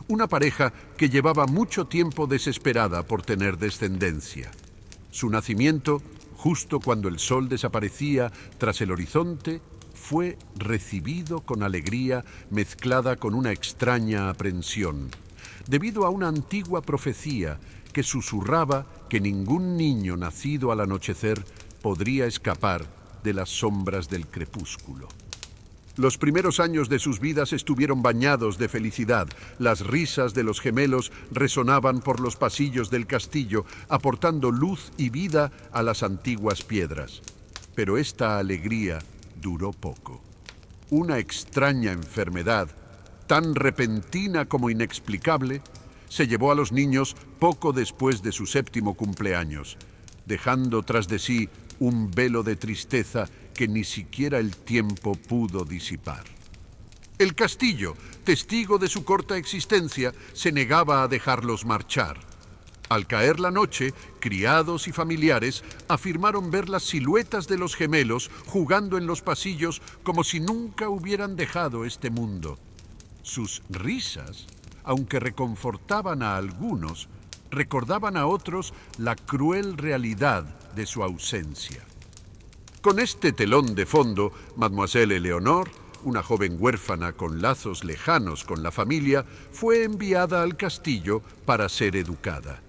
una pareja que llevaba mucho tiempo desesperada por tener descendencia. Su nacimiento, justo cuando el sol desaparecía tras el horizonte, fue recibido con alegría mezclada con una extraña aprensión, debido a una antigua profecía que susurraba que ningún niño nacido al anochecer podría escapar de las sombras del crepúsculo. Los primeros años de sus vidas estuvieron bañados de felicidad. Las risas de los gemelos resonaban por los pasillos del castillo, aportando luz y vida a las antiguas piedras. Pero esta alegría duró poco. Una extraña enfermedad, tan repentina como inexplicable, se llevó a los niños poco después de su 7º cumpleaños, dejando tras de sí un velo de tristeza que ni siquiera el tiempo pudo disipar. El castillo, testigo de su corta existencia, se negaba a dejarlos marchar. Al caer la noche, criados y familiares afirmaron ver las siluetas de los gemelos jugando en los pasillos como si nunca hubieran dejado este mundo. Sus risas, aunque reconfortaban a algunos, recordaban a otros la cruel realidad de su ausencia. Con este telón de fondo, Mademoiselle Eleonore, una joven huérfana con lazos lejanos con la familia, fue enviada al castillo para ser educada.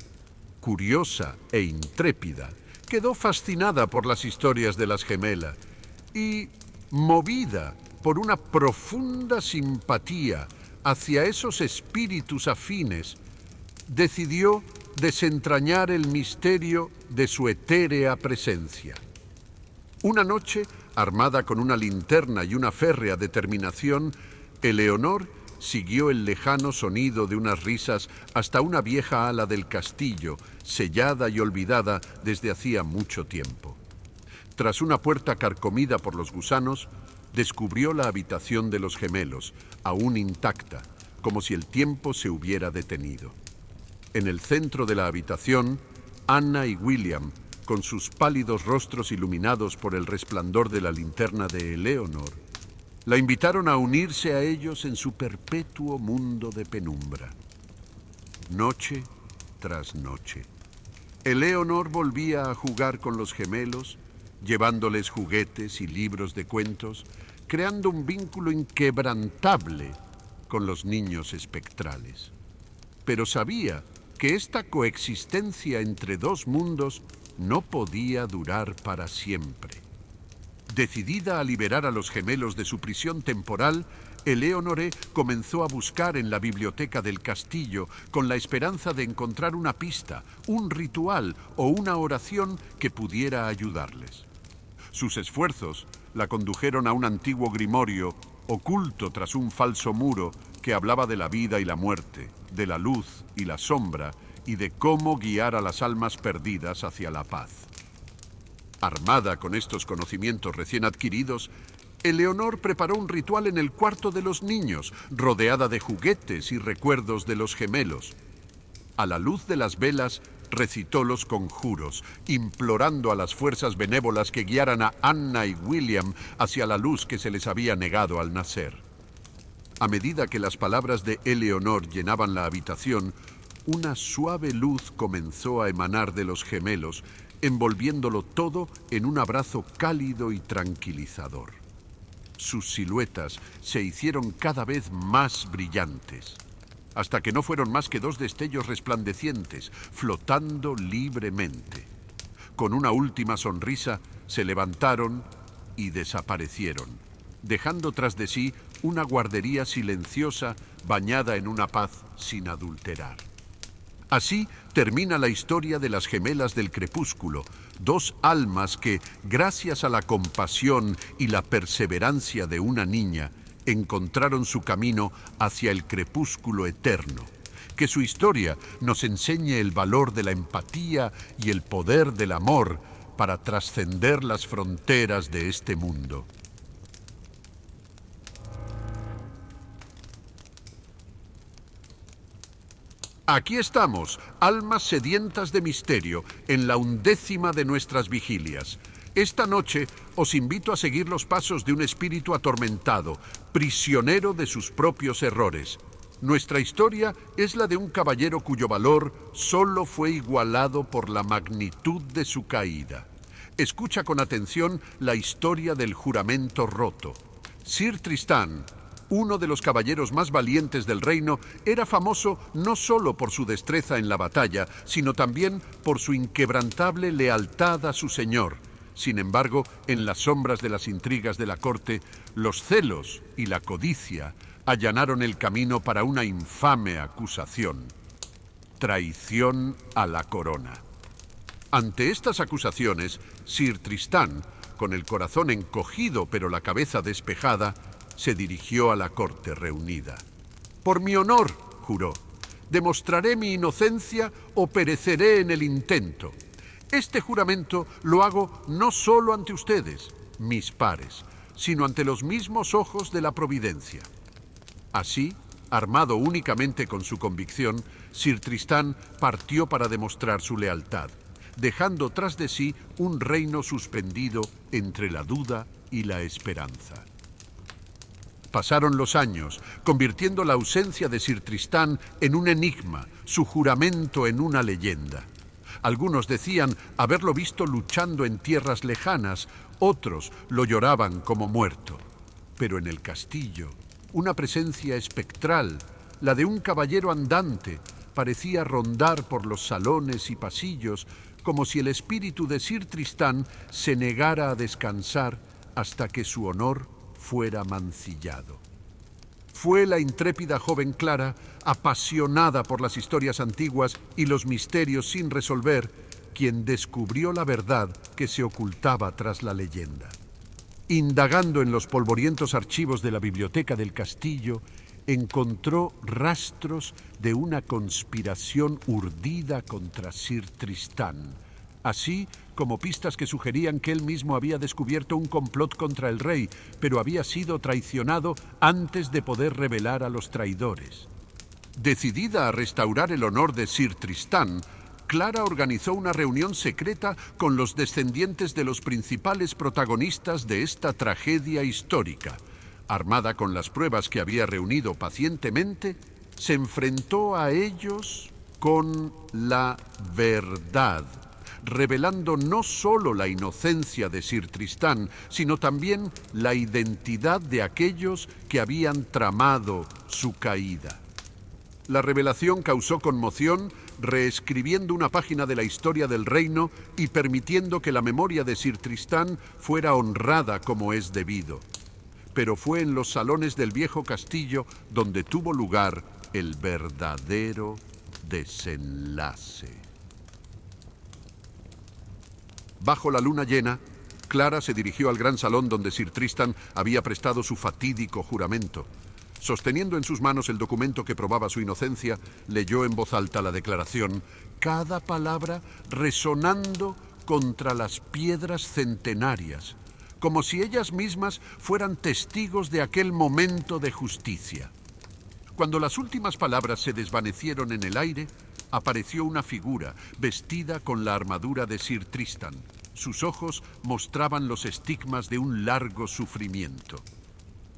Curiosa e intrépida, quedó fascinada por las historias de las gemelas y, movida por una profunda simpatía hacia esos espíritus afines, decidió desentrañar el misterio de su etérea presencia. Una noche, armada con una linterna y una férrea determinación, Eleonore siguió el lejano sonido de unas risas hasta una vieja ala del castillo, sellada y olvidada desde hacía mucho tiempo. Tras una puerta carcomida por los gusanos, descubrió la habitación de los gemelos, aún intacta, como si el tiempo se hubiera detenido. En el centro de la habitación, Anna y William, con sus pálidos rostros iluminados por el resplandor de la linterna de Eleonore, la invitaron a unirse a ellos en su perpetuo mundo de penumbra. Noche tras noche, Eleonore volvía a jugar con los gemelos, llevándoles juguetes y libros de cuentos, creando un vínculo inquebrantable con los niños espectrales. Pero sabía que esta coexistencia entre dos mundos no podía durar para siempre. Decidida a liberar a los gemelos de su prisión temporal, Eleonore comenzó a buscar en la biblioteca del castillo con la esperanza de encontrar una pista, un ritual o una oración que pudiera ayudarles. Sus esfuerzos la condujeron a un antiguo grimorio oculto tras un falso muro que hablaba de la vida y la muerte, de la luz y la sombra y de cómo guiar a las almas perdidas hacia la paz. Armada con estos conocimientos recién adquiridos, Eleonore preparó un ritual en el cuarto de los niños, rodeada de juguetes y recuerdos de los gemelos. A la luz de las velas, recitó los conjuros, implorando a las fuerzas benévolas que guiaran a Anna y William hacia la luz que se les había negado al nacer. A medida que las palabras de Eleonore llenaban la habitación, una suave luz comenzó a emanar de los gemelos, envolviéndolo todo en un abrazo cálido y tranquilizador. Sus siluetas se hicieron cada vez más brillantes, hasta que no fueron más que dos destellos resplandecientes, flotando libremente. Con una última sonrisa, se levantaron y desaparecieron, dejando tras de sí una guardería silenciosa bañada en una paz sin adulterar. Así termina la historia de las gemelas del crepúsculo, dos almas que, gracias a la compasión y la perseverancia de una niña, encontraron su camino hacia el crepúsculo eterno. Que su historia nos enseñe el valor de la empatía y el poder del amor para trascender las fronteras de este mundo. Aquí estamos, almas sedientas de misterio, en la 11ª de nuestras vigilias. Esta noche os invito a seguir los pasos de un espíritu atormentado, prisionero de sus propios errores. Nuestra historia es la de un caballero cuyo valor solo fue igualado por la magnitud de su caída. Escucha con atención la historia del juramento roto. Sir Tristán, uno de los caballeros más valientes del reino, era famoso no solo por su destreza en la batalla, sino también por su inquebrantable lealtad a su señor. Sin embargo, en las sombras de las intrigas de la corte, los celos y la codicia allanaron el camino para una infame acusación: traición a la corona. Ante estas acusaciones, Sir Tristán, con el corazón encogido pero la cabeza despejada, se dirigió a la corte reunida. «Por mi honor», juró, «demostraré mi inocencia o pereceré en el intento. Este juramento lo hago no solo ante ustedes, mis pares, sino ante los mismos ojos de la providencia». Así, armado únicamente con su convicción, Sir Tristán partió para demostrar su lealtad, dejando tras de sí un reino suspendido entre la duda y la esperanza. Pasaron los años, convirtiendo la ausencia de Sir Tristán en un enigma, su juramento en una leyenda. Algunos decían haberlo visto luchando en tierras lejanas, otros lo lloraban como muerto. Pero en el castillo, una presencia espectral, la de un caballero andante, parecía rondar por los salones y pasillos, como si el espíritu de Sir Tristán se negara a descansar hasta que su honor fuera mancillado. Fue la intrépida joven Clara, apasionada por las historias antiguas y los misterios sin resolver, quien descubrió la verdad que se ocultaba tras la leyenda. Indagando en los polvorientos archivos de la biblioteca del castillo, encontró rastros de una conspiración urdida contra Sir Tristán, así como pistas que sugerían que él mismo había descubierto un complot contra el rey, pero había sido traicionado antes de poder revelar a los traidores. Decidida a restaurar el honor de Sir Tristán, Clara organizó una reunión secreta con los descendientes de los principales protagonistas de esta tragedia histórica. Armada con las pruebas que había reunido pacientemente, se enfrentó a ellos con la verdad, revelando no solo la inocencia de Sir Tristán, sino también la identidad de aquellos que habían tramado su caída. La revelación causó conmoción, reescribiendo una página de la historia del reino y permitiendo que la memoria de Sir Tristán fuera honrada como es debido. Pero fue en los salones del viejo castillo donde tuvo lugar el verdadero desenlace. Bajo la luna llena, Clara se dirigió al gran salón donde Sir Tristán había prestado su fatídico juramento. Sosteniendo en sus manos el documento que probaba su inocencia, leyó en voz alta la declaración, cada palabra resonando contra las piedras centenarias, como si ellas mismas fueran testigos de aquel momento de justicia. Cuando las últimas palabras se desvanecieron en el aire, apareció una figura vestida con la armadura de Sir Tristán. Sus ojos mostraban los estigmas de un largo sufrimiento.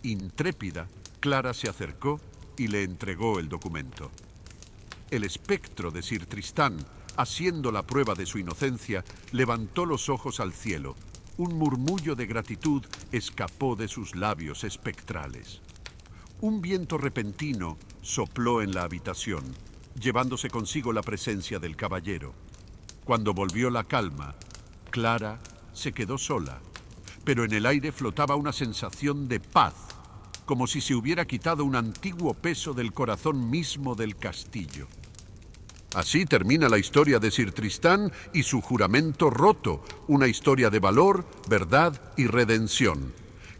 Intrépida, Clara se acercó y le entregó el documento. El espectro de Sir Tristán, haciendo la prueba de su inocencia, levantó los ojos al cielo. Un murmullo de gratitud escapó de sus labios espectrales. Un viento repentino sopló en la habitación, llevándose consigo la presencia del caballero. Cuando volvió la calma, Clara se quedó sola, pero en el aire flotaba una sensación de paz, como si se hubiera quitado un antiguo peso del corazón mismo del castillo. Así termina la historia de Sir Tristán y su juramento roto, una historia de valor, verdad y redención.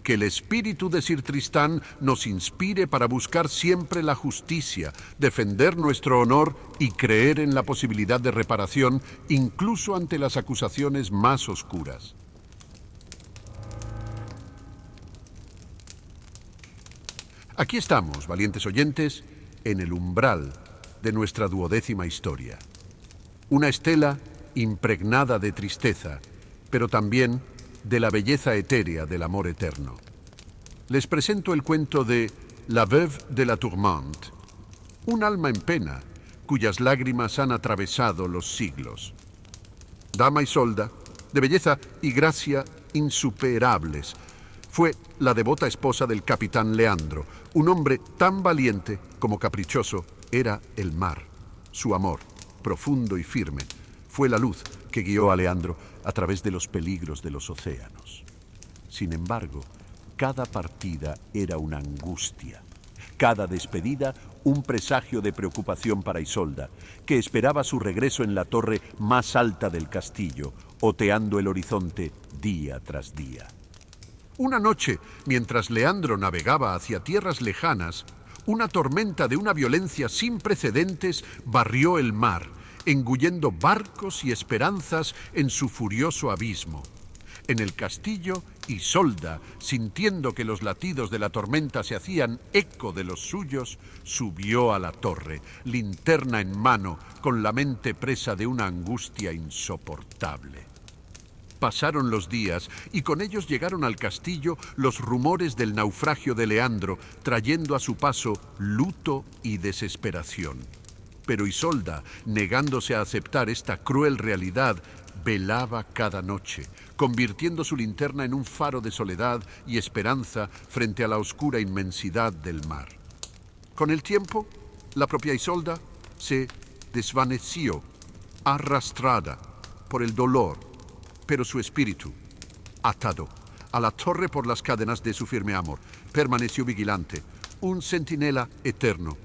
Que el espíritu de Sir Tristán nos inspire para buscar siempre la justicia, defender nuestro honor y creer en la posibilidad de reparación, incluso ante las acusaciones más oscuras. Aquí estamos, valientes oyentes, en el umbral de nuestra 12ª historia. Una estela impregnada de tristeza, pero también de la belleza etérea del amor eterno. Les presento el cuento de La Veuve de la Tourmente, un alma en pena, cuyas lágrimas han atravesado los siglos. Dama Isolda, de belleza y gracia insuperables, fue la devota esposa del capitán Leandro, un hombre tan valiente como caprichoso era el mar. Su amor, profundo y firme, fue la luz que guió a Leandro a través de los peligros de los océanos. Sin embargo, cada partida era una angustia, cada despedida un presagio de preocupación para Isolda, que esperaba su regreso en la torre más alta del castillo, oteando el horizonte día tras día. Una noche, mientras Leandro navegaba hacia tierras lejanas, una tormenta de una violencia sin precedentes barrió el mar, engullendo barcos y esperanzas en su furioso abismo. En el castillo, Isolda, sintiendo que los latidos de la tormenta se hacían eco de los suyos, subió a la torre, linterna en mano, con la mente presa de una angustia insoportable. Pasaron los días y con ellos llegaron al castillo los rumores del naufragio de Leandro, trayendo a su paso luto y desesperación. Pero Isolda, negándose a aceptar esta cruel realidad, velaba cada noche, convirtiendo su linterna en un faro de soledad y esperanza frente a la oscura inmensidad del mar. Con el tiempo, la propia Isolda se desvaneció, arrastrada por el dolor, pero su espíritu, atado a la torre por las cadenas de su firme amor, permaneció vigilante, un centinela eterno,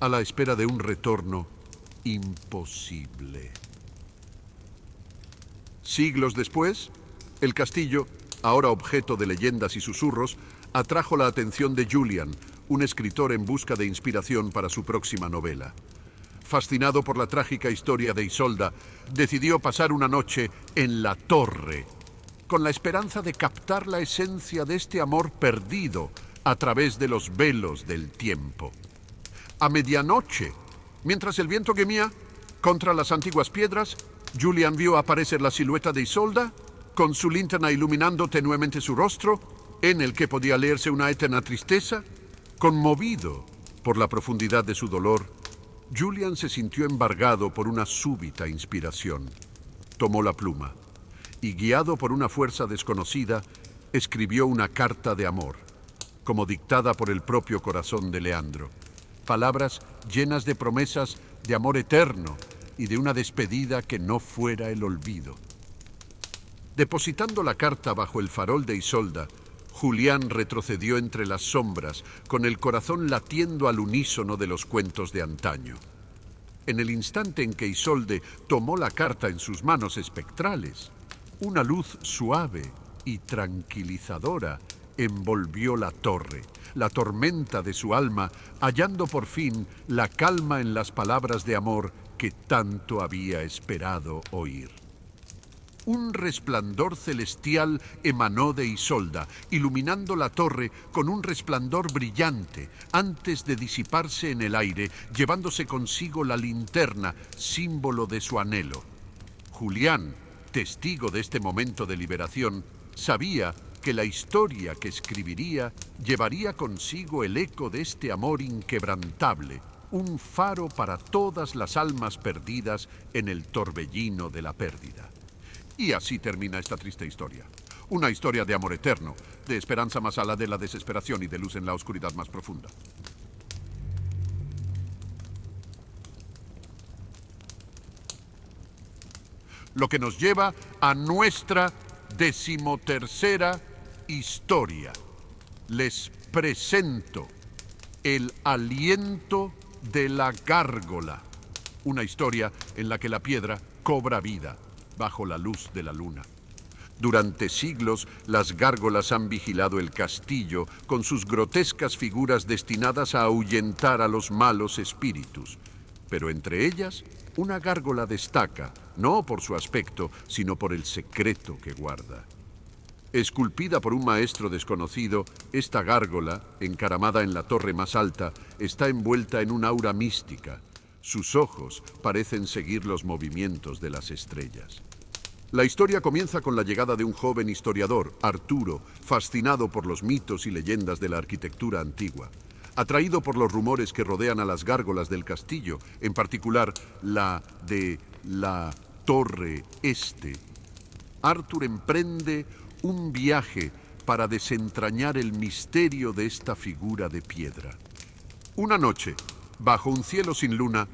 a la espera de un retorno imposible. Siglos después, el castillo, ahora objeto de leyendas y susurros, atrajo la atención de Julian, un escritor en busca de inspiración para su próxima novela. Fascinado por la trágica historia de Isolda, decidió pasar una noche en la torre, con la esperanza de captar la esencia de este amor perdido a través de los velos del tiempo. A medianoche, mientras el viento gemía contra las antiguas piedras, Julian vio aparecer la silueta de Isolda, con su linterna iluminando tenuemente su rostro, en el que podía leerse una eterna tristeza. Conmovido por la profundidad de su dolor, Julian se sintió embargado por una súbita inspiración. Tomó la pluma y, guiado por una fuerza desconocida, escribió una carta de amor, como dictada por el propio corazón de Leandro. Palabras llenas de promesas de amor eterno y de una despedida que no fuera el olvido. Depositando la carta bajo el farol de Isolda, Julián retrocedió entre las sombras, con el corazón latiendo al unísono de los cuentos de antaño. En el instante en que Isolde tomó la carta en sus manos espectrales, una luz suave y tranquilizadora envolvió la torre, la tormenta de su alma, hallando por fin la calma en las palabras de amor que tanto había esperado oír. Un resplandor celestial emanó de Isolda, iluminando la torre con un resplandor brillante, antes de disiparse en el aire, llevándose consigo la linterna, símbolo de su anhelo. Julián, testigo de este momento de liberación, sabía que la historia que escribiría llevaría consigo el eco de este amor inquebrantable, un faro para todas las almas perdidas en el torbellino de la pérdida. Y así termina esta triste historia. Una historia de amor eterno, de esperanza más allá de la desesperación y de luz en la oscuridad más profunda. Lo que nos lleva a nuestra 13ª historia. Les presento El aliento de la gárgola, una historia en la que la piedra cobra vida bajo la luz de la luna. Durante siglos, las gárgolas han vigilado el castillo con sus grotescas figuras destinadas a ahuyentar a los malos espíritus. Pero entre ellas, una gárgola destaca, no por su aspecto, sino por el secreto que guarda. Esculpida por un maestro desconocido, esta gárgola, encaramada en la torre más alta, está envuelta en un aura mística. Sus ojos parecen seguir los movimientos de las estrellas. La historia comienza con la llegada de un joven historiador, Arturo, fascinado por los mitos y leyendas de la arquitectura antigua. Atraído por los rumores que rodean a las gárgolas del castillo, en particular la de la Torre Este, Arthur emprende un viaje para desentrañar el misterio de esta figura de piedra. Una noche, bajo un cielo sin luna,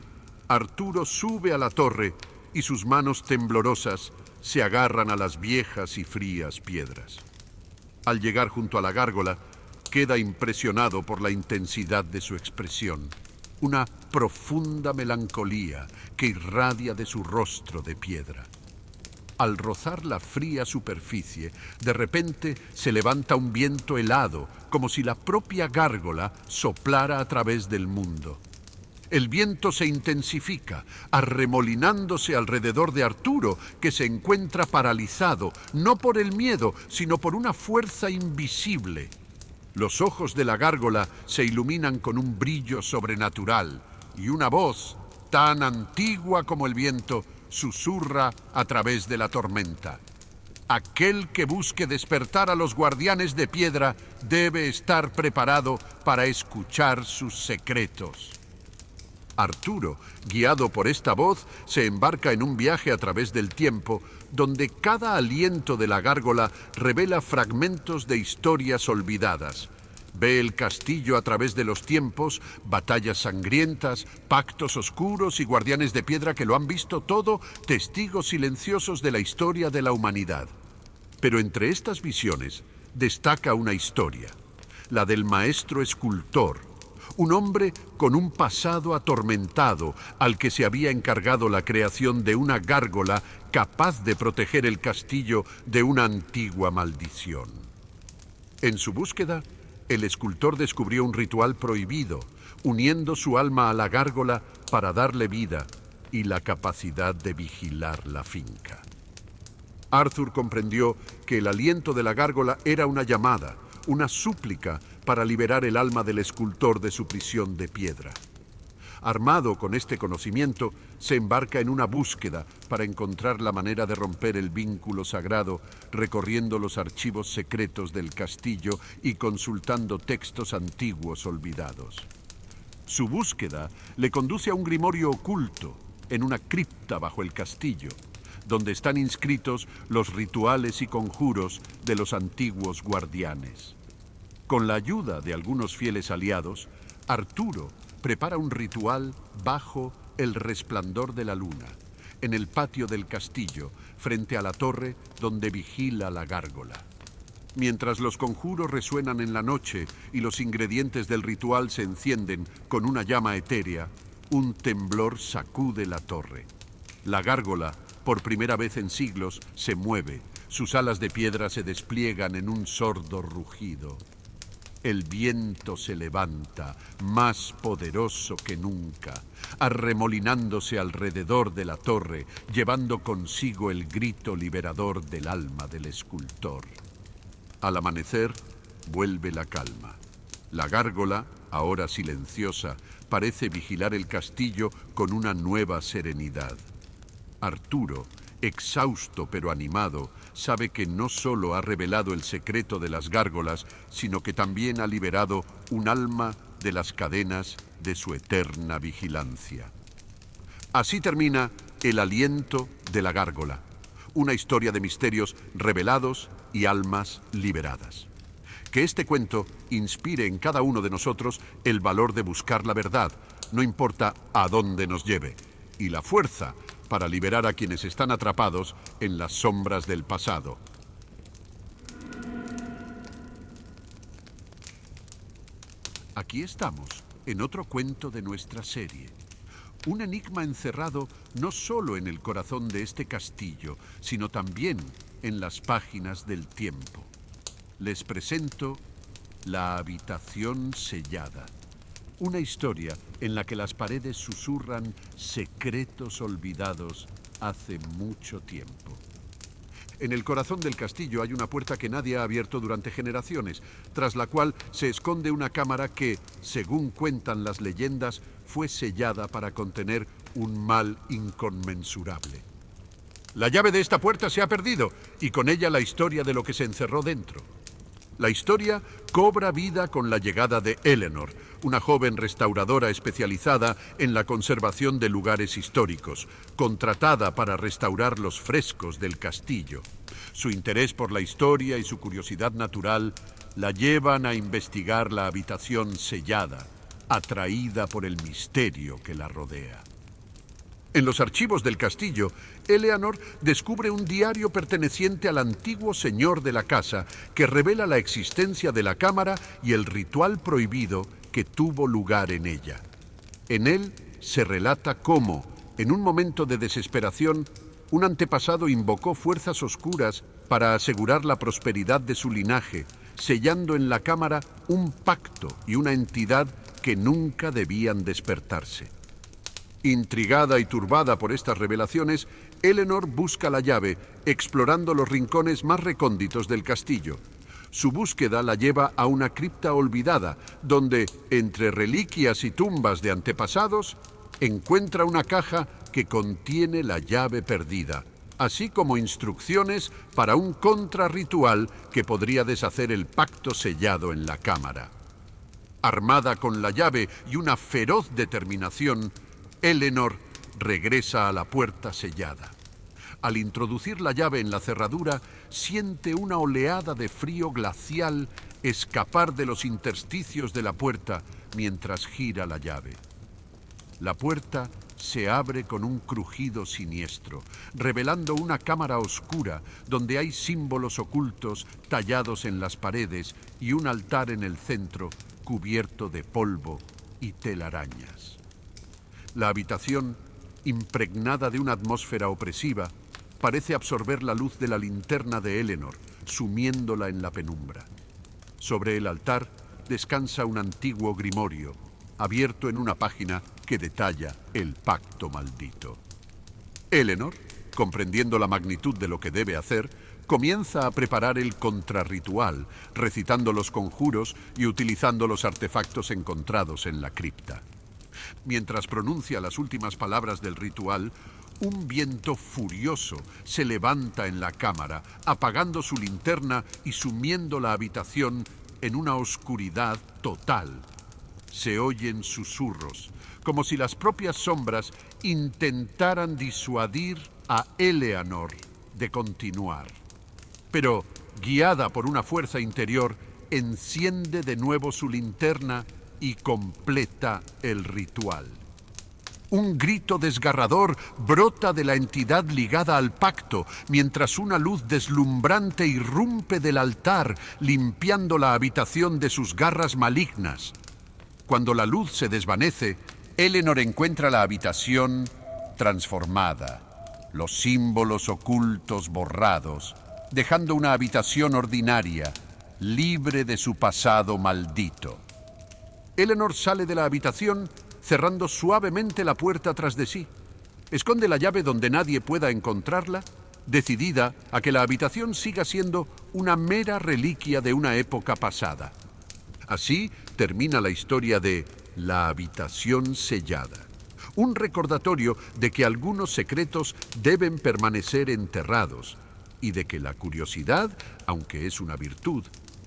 Arturo sube a la torre y sus manos temblorosas se agarran a las viejas y frías piedras. Al llegar junto a la gárgola, queda impresionado por la intensidad de su expresión, una profunda melancolía que irradia de su rostro de piedra. Al rozar la fría superficie, de repente se levanta un viento helado, como si la propia gárgola soplara a través del mundo. El viento se intensifica, arremolinándose alrededor de Arturo, que se encuentra paralizado, no por el miedo, sino por una fuerza invisible. Los ojos de la gárgola se iluminan con un brillo sobrenatural, y una voz, tan antigua como el viento, susurra a través de la tormenta. Aquel que busque despertar a los guardianes de piedra debe estar preparado para escuchar sus secretos. Arturo, guiado por esta voz, se embarca en un viaje a través del tiempo, donde cada aliento de la gárgola revela fragmentos de historias olvidadas. Ve el castillo a través de los tiempos, batallas sangrientas, pactos oscuros y guardianes de piedra que lo han visto todo, testigos silenciosos de la historia de la humanidad. Pero entre estas visiones destaca una historia, la del maestro escultor, un hombre con un pasado atormentado al que se había encargado la creación de una gárgola capaz de proteger el castillo de una antigua maldición. En su búsqueda, el escultor descubrió un ritual prohibido, uniendo su alma a la gárgola para darle vida y la capacidad de vigilar la finca. Arthur comprendió que el aliento de la gárgola era una llamada, una súplica para liberar el alma del escultor de su prisión de piedra. Armado con este conocimiento, se embarca en una búsqueda para encontrar la manera de romper el vínculo sagrado, recorriendo los archivos secretos del castillo y consultando textos antiguos olvidados. Su búsqueda le conduce a un grimorio oculto, en una cripta bajo el castillo, donde están inscritos los rituales y conjuros de los antiguos guardianes. Con la ayuda de algunos fieles aliados, Arturo prepara un ritual bajo el resplandor de la luna, en el patio del castillo, frente a la torre donde vigila la gárgola. Mientras los conjuros resuenan en la noche y los ingredientes del ritual se encienden con una llama etérea, un temblor sacude la torre. La gárgola, por primera vez en siglos, se mueve. Sus alas de piedra se despliegan en un sordo rugido. El viento se levanta, más poderoso que nunca, arremolinándose alrededor de la torre, llevando consigo el grito liberador del alma del escultor. Al amanecer, vuelve la calma. La gárgola, ahora silenciosa, parece vigilar el castillo con una nueva serenidad. Arturo, exhausto pero animado, sabe que no solo ha revelado el secreto de las gárgolas, sino que también ha liberado un alma de las cadenas de su eterna vigilancia. Así termina El aliento de la gárgola, una historia de misterios revelados y almas liberadas. Que este cuento inspire en cada uno de nosotros el valor de buscar la verdad, no importa a dónde nos lleve, y la fuerza para liberar a quienes están atrapados en las sombras del pasado. Aquí estamos, en otro cuento de nuestra serie. Un enigma encerrado no solo en el corazón de este castillo, sino también en las páginas del tiempo. Les presento La habitación sellada. Una historia en la que las paredes susurran secretos olvidados hace mucho tiempo. En el corazón del castillo hay una puerta que nadie ha abierto durante generaciones, tras la cual se esconde una cámara que, según cuentan las leyendas, fue sellada para contener un mal inconmensurable. La llave de esta puerta se ha perdido, y con ella la historia de lo que se encerró dentro. La historia cobra vida con la llegada de Eleanor, una joven restauradora especializada en la conservación de lugares históricos, contratada para restaurar los frescos del castillo. Su interés por la historia y su curiosidad natural la llevan a investigar la habitación sellada, atraída por el misterio que la rodea. En los archivos del castillo, Eleanor descubre un diario perteneciente al antiguo señor de la casa que revela la existencia de la cámara y el ritual prohibido que tuvo lugar en ella. En él se relata cómo, en un momento de desesperación, un antepasado invocó fuerzas oscuras para asegurar la prosperidad de su linaje, sellando en la cámara un pacto y una entidad que nunca debían despertarse. Intrigada y turbada por estas revelaciones, Eleanor busca la llave, explorando los rincones más recónditos del castillo. Su búsqueda la lleva a una cripta olvidada, donde, entre reliquias y tumbas de antepasados, encuentra una caja que contiene la llave perdida, así como instrucciones para un contrarritual que podría deshacer el pacto sellado en la cámara. Armada con la llave y una feroz determinación, Eleanor regresa a la puerta sellada. Al introducir la llave en la cerradura, siente una oleada de frío glacial escapar de los intersticios de la puerta mientras gira la llave. La puerta se abre con un crujido siniestro, revelando una cámara oscura donde hay símbolos ocultos tallados en las paredes y un altar en el centro cubierto de polvo y telarañas. La habitación, impregnada de una atmósfera opresiva, parece absorber la luz de la linterna de Eleanor, sumiéndola en la penumbra. Sobre el altar descansa un antiguo grimorio, abierto en una página que detalla el pacto maldito. Eleanor, comprendiendo la magnitud de lo que debe hacer, comienza a preparar el contrarritual, recitando los conjuros y utilizando los artefactos encontrados en la cripta. Mientras pronuncia las últimas palabras del ritual, un viento furioso se levanta en la cámara, apagando su linterna y sumiendo la habitación en una oscuridad total. Se oyen susurros, como si las propias sombras intentaran disuadir a Eleanor de continuar. Pero, guiada por una fuerza interior, enciende de nuevo su linterna y completa el ritual. Un grito desgarrador brota de la entidad ligada al pacto, mientras una luz deslumbrante irrumpe del altar, limpiando la habitación de sus garras malignas. Cuando la luz se desvanece, Eleanor encuentra la habitación transformada, los símbolos ocultos borrados, dejando una habitación ordinaria, libre de su pasado maldito. Eleanor sale de la habitación cerrando suavemente la puerta tras de sí. Esconde la llave donde nadie pueda encontrarla, decidida a que la habitación siga siendo una mera reliquia de una época pasada. Así termina la historia de La habitación sellada, un recordatorio de que algunos secretos deben permanecer enterrados y de que la curiosidad, aunque es una virtud,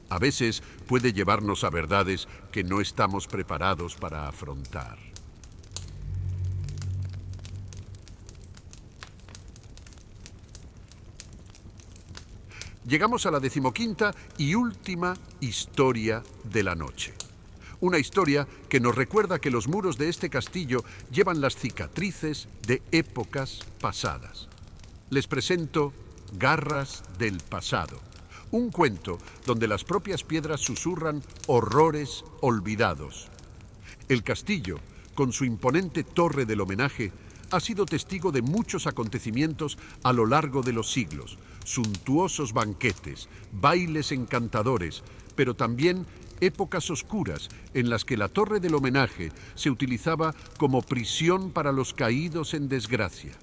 a veces puede llevarnos a verdades que no estamos preparados para afrontar. Llegamos a la 15ª y última historia de la noche. Una historia que nos recuerda que los muros de este castillo llevan las cicatrices de épocas pasadas. Les presento Garras del pasado, un cuento donde las propias piedras susurran horrores olvidados. El castillo, con su imponente torre del homenaje, ha sido testigo de muchos acontecimientos a lo largo de los siglos, suntuosos banquetes, bailes encantadores, pero también épocas oscuras en las que la torre del homenaje se utilizaba como prisión para los caídos en desgracia.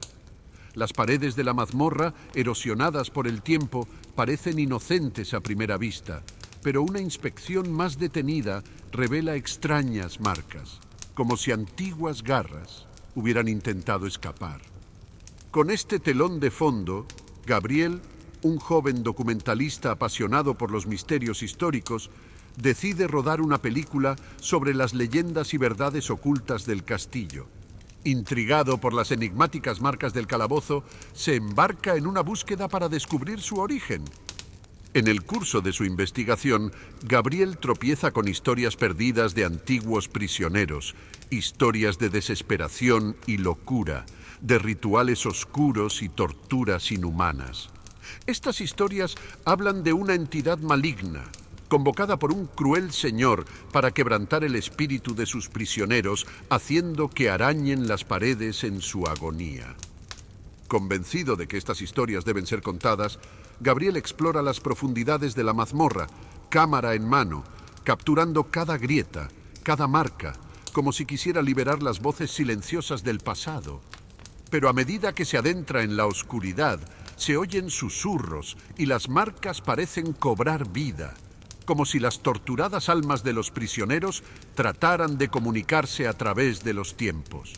Las paredes de la mazmorra, erosionadas por el tiempo, parecen inocentes a primera vista, pero una inspección más detenida revela extrañas marcas, como si antiguas garras hubieran intentado escapar. Con este telón de fondo, Gabriel, un joven documentalista apasionado por los misterios históricos, decide rodar una película sobre las leyendas y verdades ocultas del castillo. Intrigado por las enigmáticas marcas del calabozo, se embarca en una búsqueda para descubrir su origen. En el curso de su investigación, Gabriel tropieza con historias perdidas de antiguos prisioneros, historias de desesperación y locura, de rituales oscuros y torturas inhumanas. Estas historias hablan de una entidad maligna, convocada por un cruel señor para quebrantar el espíritu de sus prisioneros, haciendo que arañen las paredes en su agonía. Convencido de que estas historias deben ser contadas, Gabriel explora las profundidades de la mazmorra, cámara en mano, capturando cada grieta, cada marca, como si quisiera liberar las voces silenciosas del pasado. Pero a medida que se adentra en la oscuridad, se oyen susurros y las marcas parecen cobrar vida, como si las torturadas almas de los prisioneros trataran de comunicarse a través de los tiempos.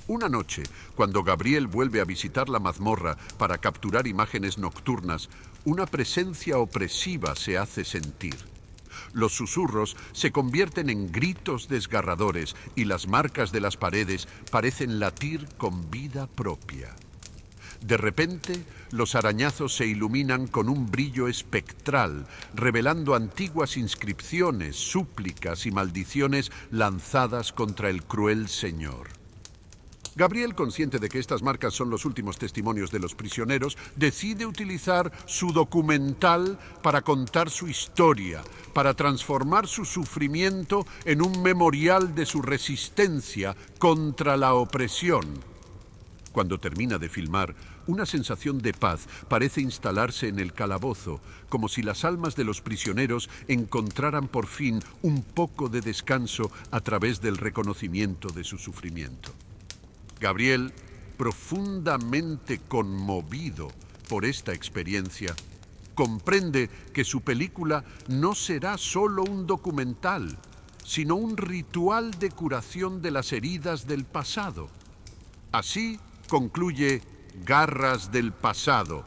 Una noche, cuando Gabriel vuelve a visitar la mazmorra para capturar imágenes nocturnas, una presencia opresiva se hace sentir. Los susurros se convierten en gritos desgarradores y las marcas de las paredes parecen latir con vida propia. De repente, los arañazos se iluminan con un brillo espectral, revelando antiguas inscripciones, súplicas y maldiciones lanzadas contra el cruel señor. Gabriel, consciente de que estas marcas son los últimos testimonios de los prisioneros, decide utilizar su documental para contar su historia, para transformar su sufrimiento en un memorial de su resistencia contra la opresión. Cuando termina de filmar, una sensación de paz parece instalarse en el calabozo, como si las almas de los prisioneros encontraran por fin un poco de descanso a través del reconocimiento de su sufrimiento. Gabriel, profundamente conmovido por esta experiencia, comprende que su película no será solo un documental, sino un ritual de curación de las heridas del pasado. Así concluye Garras del Pasado,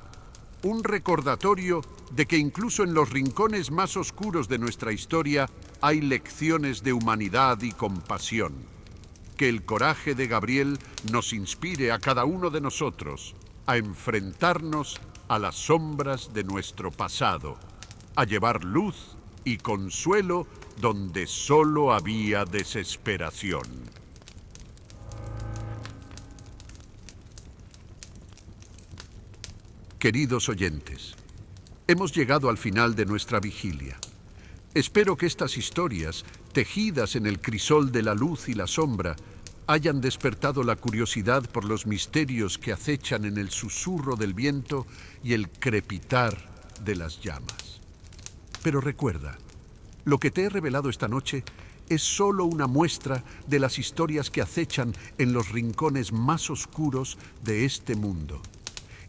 un recordatorio de que incluso en los rincones más oscuros de nuestra historia hay lecciones de humanidad y compasión. Que el coraje de Gabriel nos inspire a cada uno de nosotros a enfrentarnos a las sombras de nuestro pasado, a llevar luz y consuelo donde solo había desesperación. Queridos oyentes, hemos llegado al final de nuestra vigilia. Espero que estas historias, tejidas en el crisol de la luz y la sombra, hayan despertado la curiosidad por los misterios que acechan en el susurro del viento y el crepitar de las llamas. Pero recuerda, lo que te he revelado esta noche es solo una muestra de las historias que acechan en los rincones más oscuros de este mundo.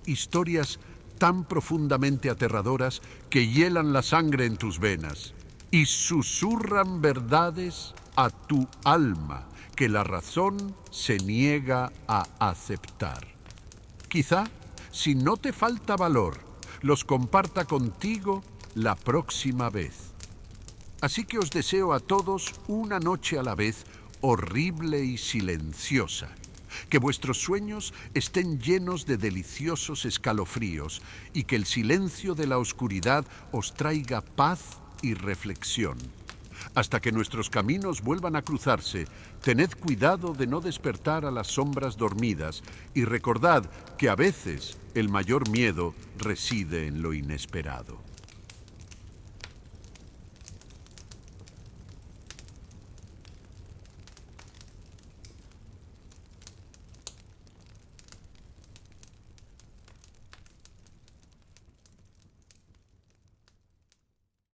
Historias tan profundamente aterradoras que hielan la sangre en tus venas y susurran verdades a tu alma que la razón se niega a aceptar. Quizá, si no te falta valor, los comparta contigo la próxima vez. Así que os deseo a todos una noche a la vez horrible y silenciosa. Que vuestros sueños estén llenos de deliciosos escalofríos y que el silencio de la oscuridad os traiga paz y reflexión. Hasta que nuestros caminos vuelvan a cruzarse, tened cuidado de no despertar a las sombras dormidas y recordad que a veces el mayor miedo reside en lo inesperado.